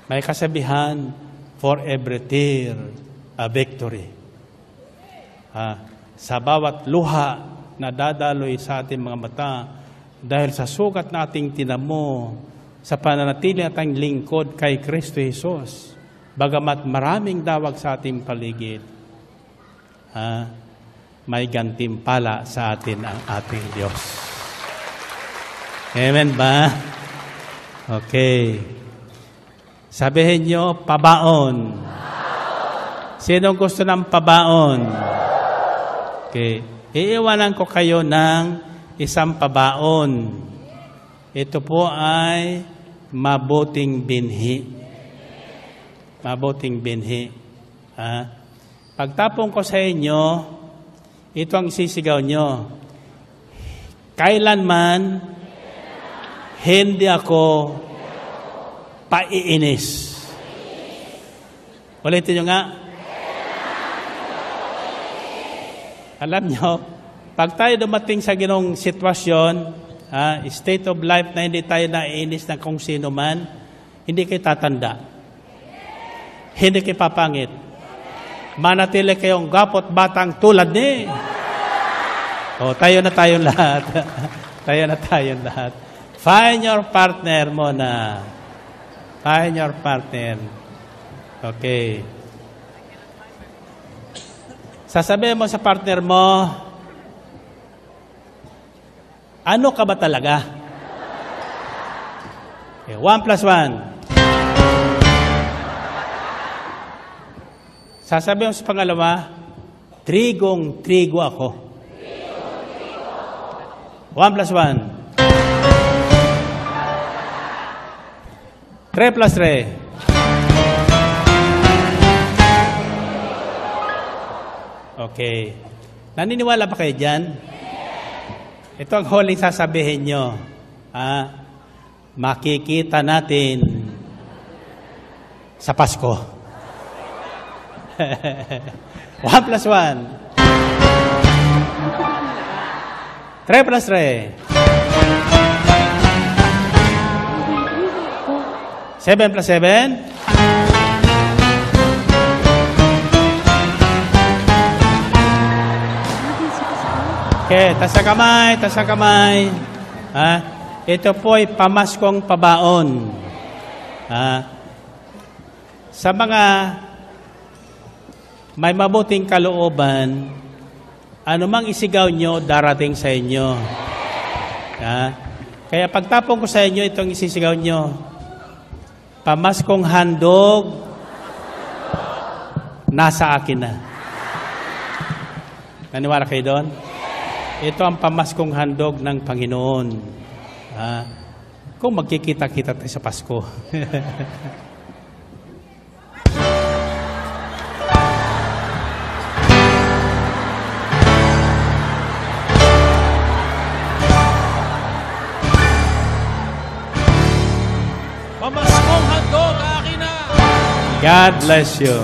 May kasabihan, for every tear, a victory. Sa bawat luha na dadaloy sa ating mga mata, dahil sa sugat na ating tinamo, sa pananatili nating lingkod kay Kristo Jesus, bagamat maraming dawag sa ating paligid, may gantimpala sa atin ang ating Diyos. Amen ba? Okay. Sabihin nyo, pabaon. Sinong gusto ng pabaon? Okay. Iiwanan ko kayo ng isang pabaon. Ito po ay mabuting binhi. Mabuting binhi. Pagtapong ko sa inyo, ito ang isisigaw nyo. Kailanman, hindi ako paiinis. Ulitin nyo nga. Alam nyo, pag tayo dumating sa ginong sitwasyon, state of life na hindi tayo naiinis ng kung sino man, hindi kayo tatanda. Hindi kayo papangit. Manatili kayong gapot batang tulad ni. Tayo na tayong lahat. Tayo na tayong lahat. Find your partner muna. Find your partner. Okay. Sasabihin mo sa partner mo, ano ka ba talaga? Okay, 1 plus 1. Sasabihin mo sa pangalawa, trigong trigo ako. 1 plus 1. 3 plus 3. Okay. Naniniwala ba kayo dyan? Ito ang huling sasabihin nyo. Makikita natin sa Pasko. 1 plus 1. 3 plus 3. 7 plus 7. Okay, tasa kamay. Ito po ay pamaskong pabaon. Sa mga may mabuting kalooban, anumang isigaw nyo, darating sa inyo. Kaya pagtapong ko sa inyo, itong isisigaw nyo, pamaskong handog, nasa akin na. Naniwala kayo doon? Ito ang pamaskong handog ng Panginoon. Kung magkikita-kita tayo sa Pasko.
Pamaskong handog, akin na!
God bless you.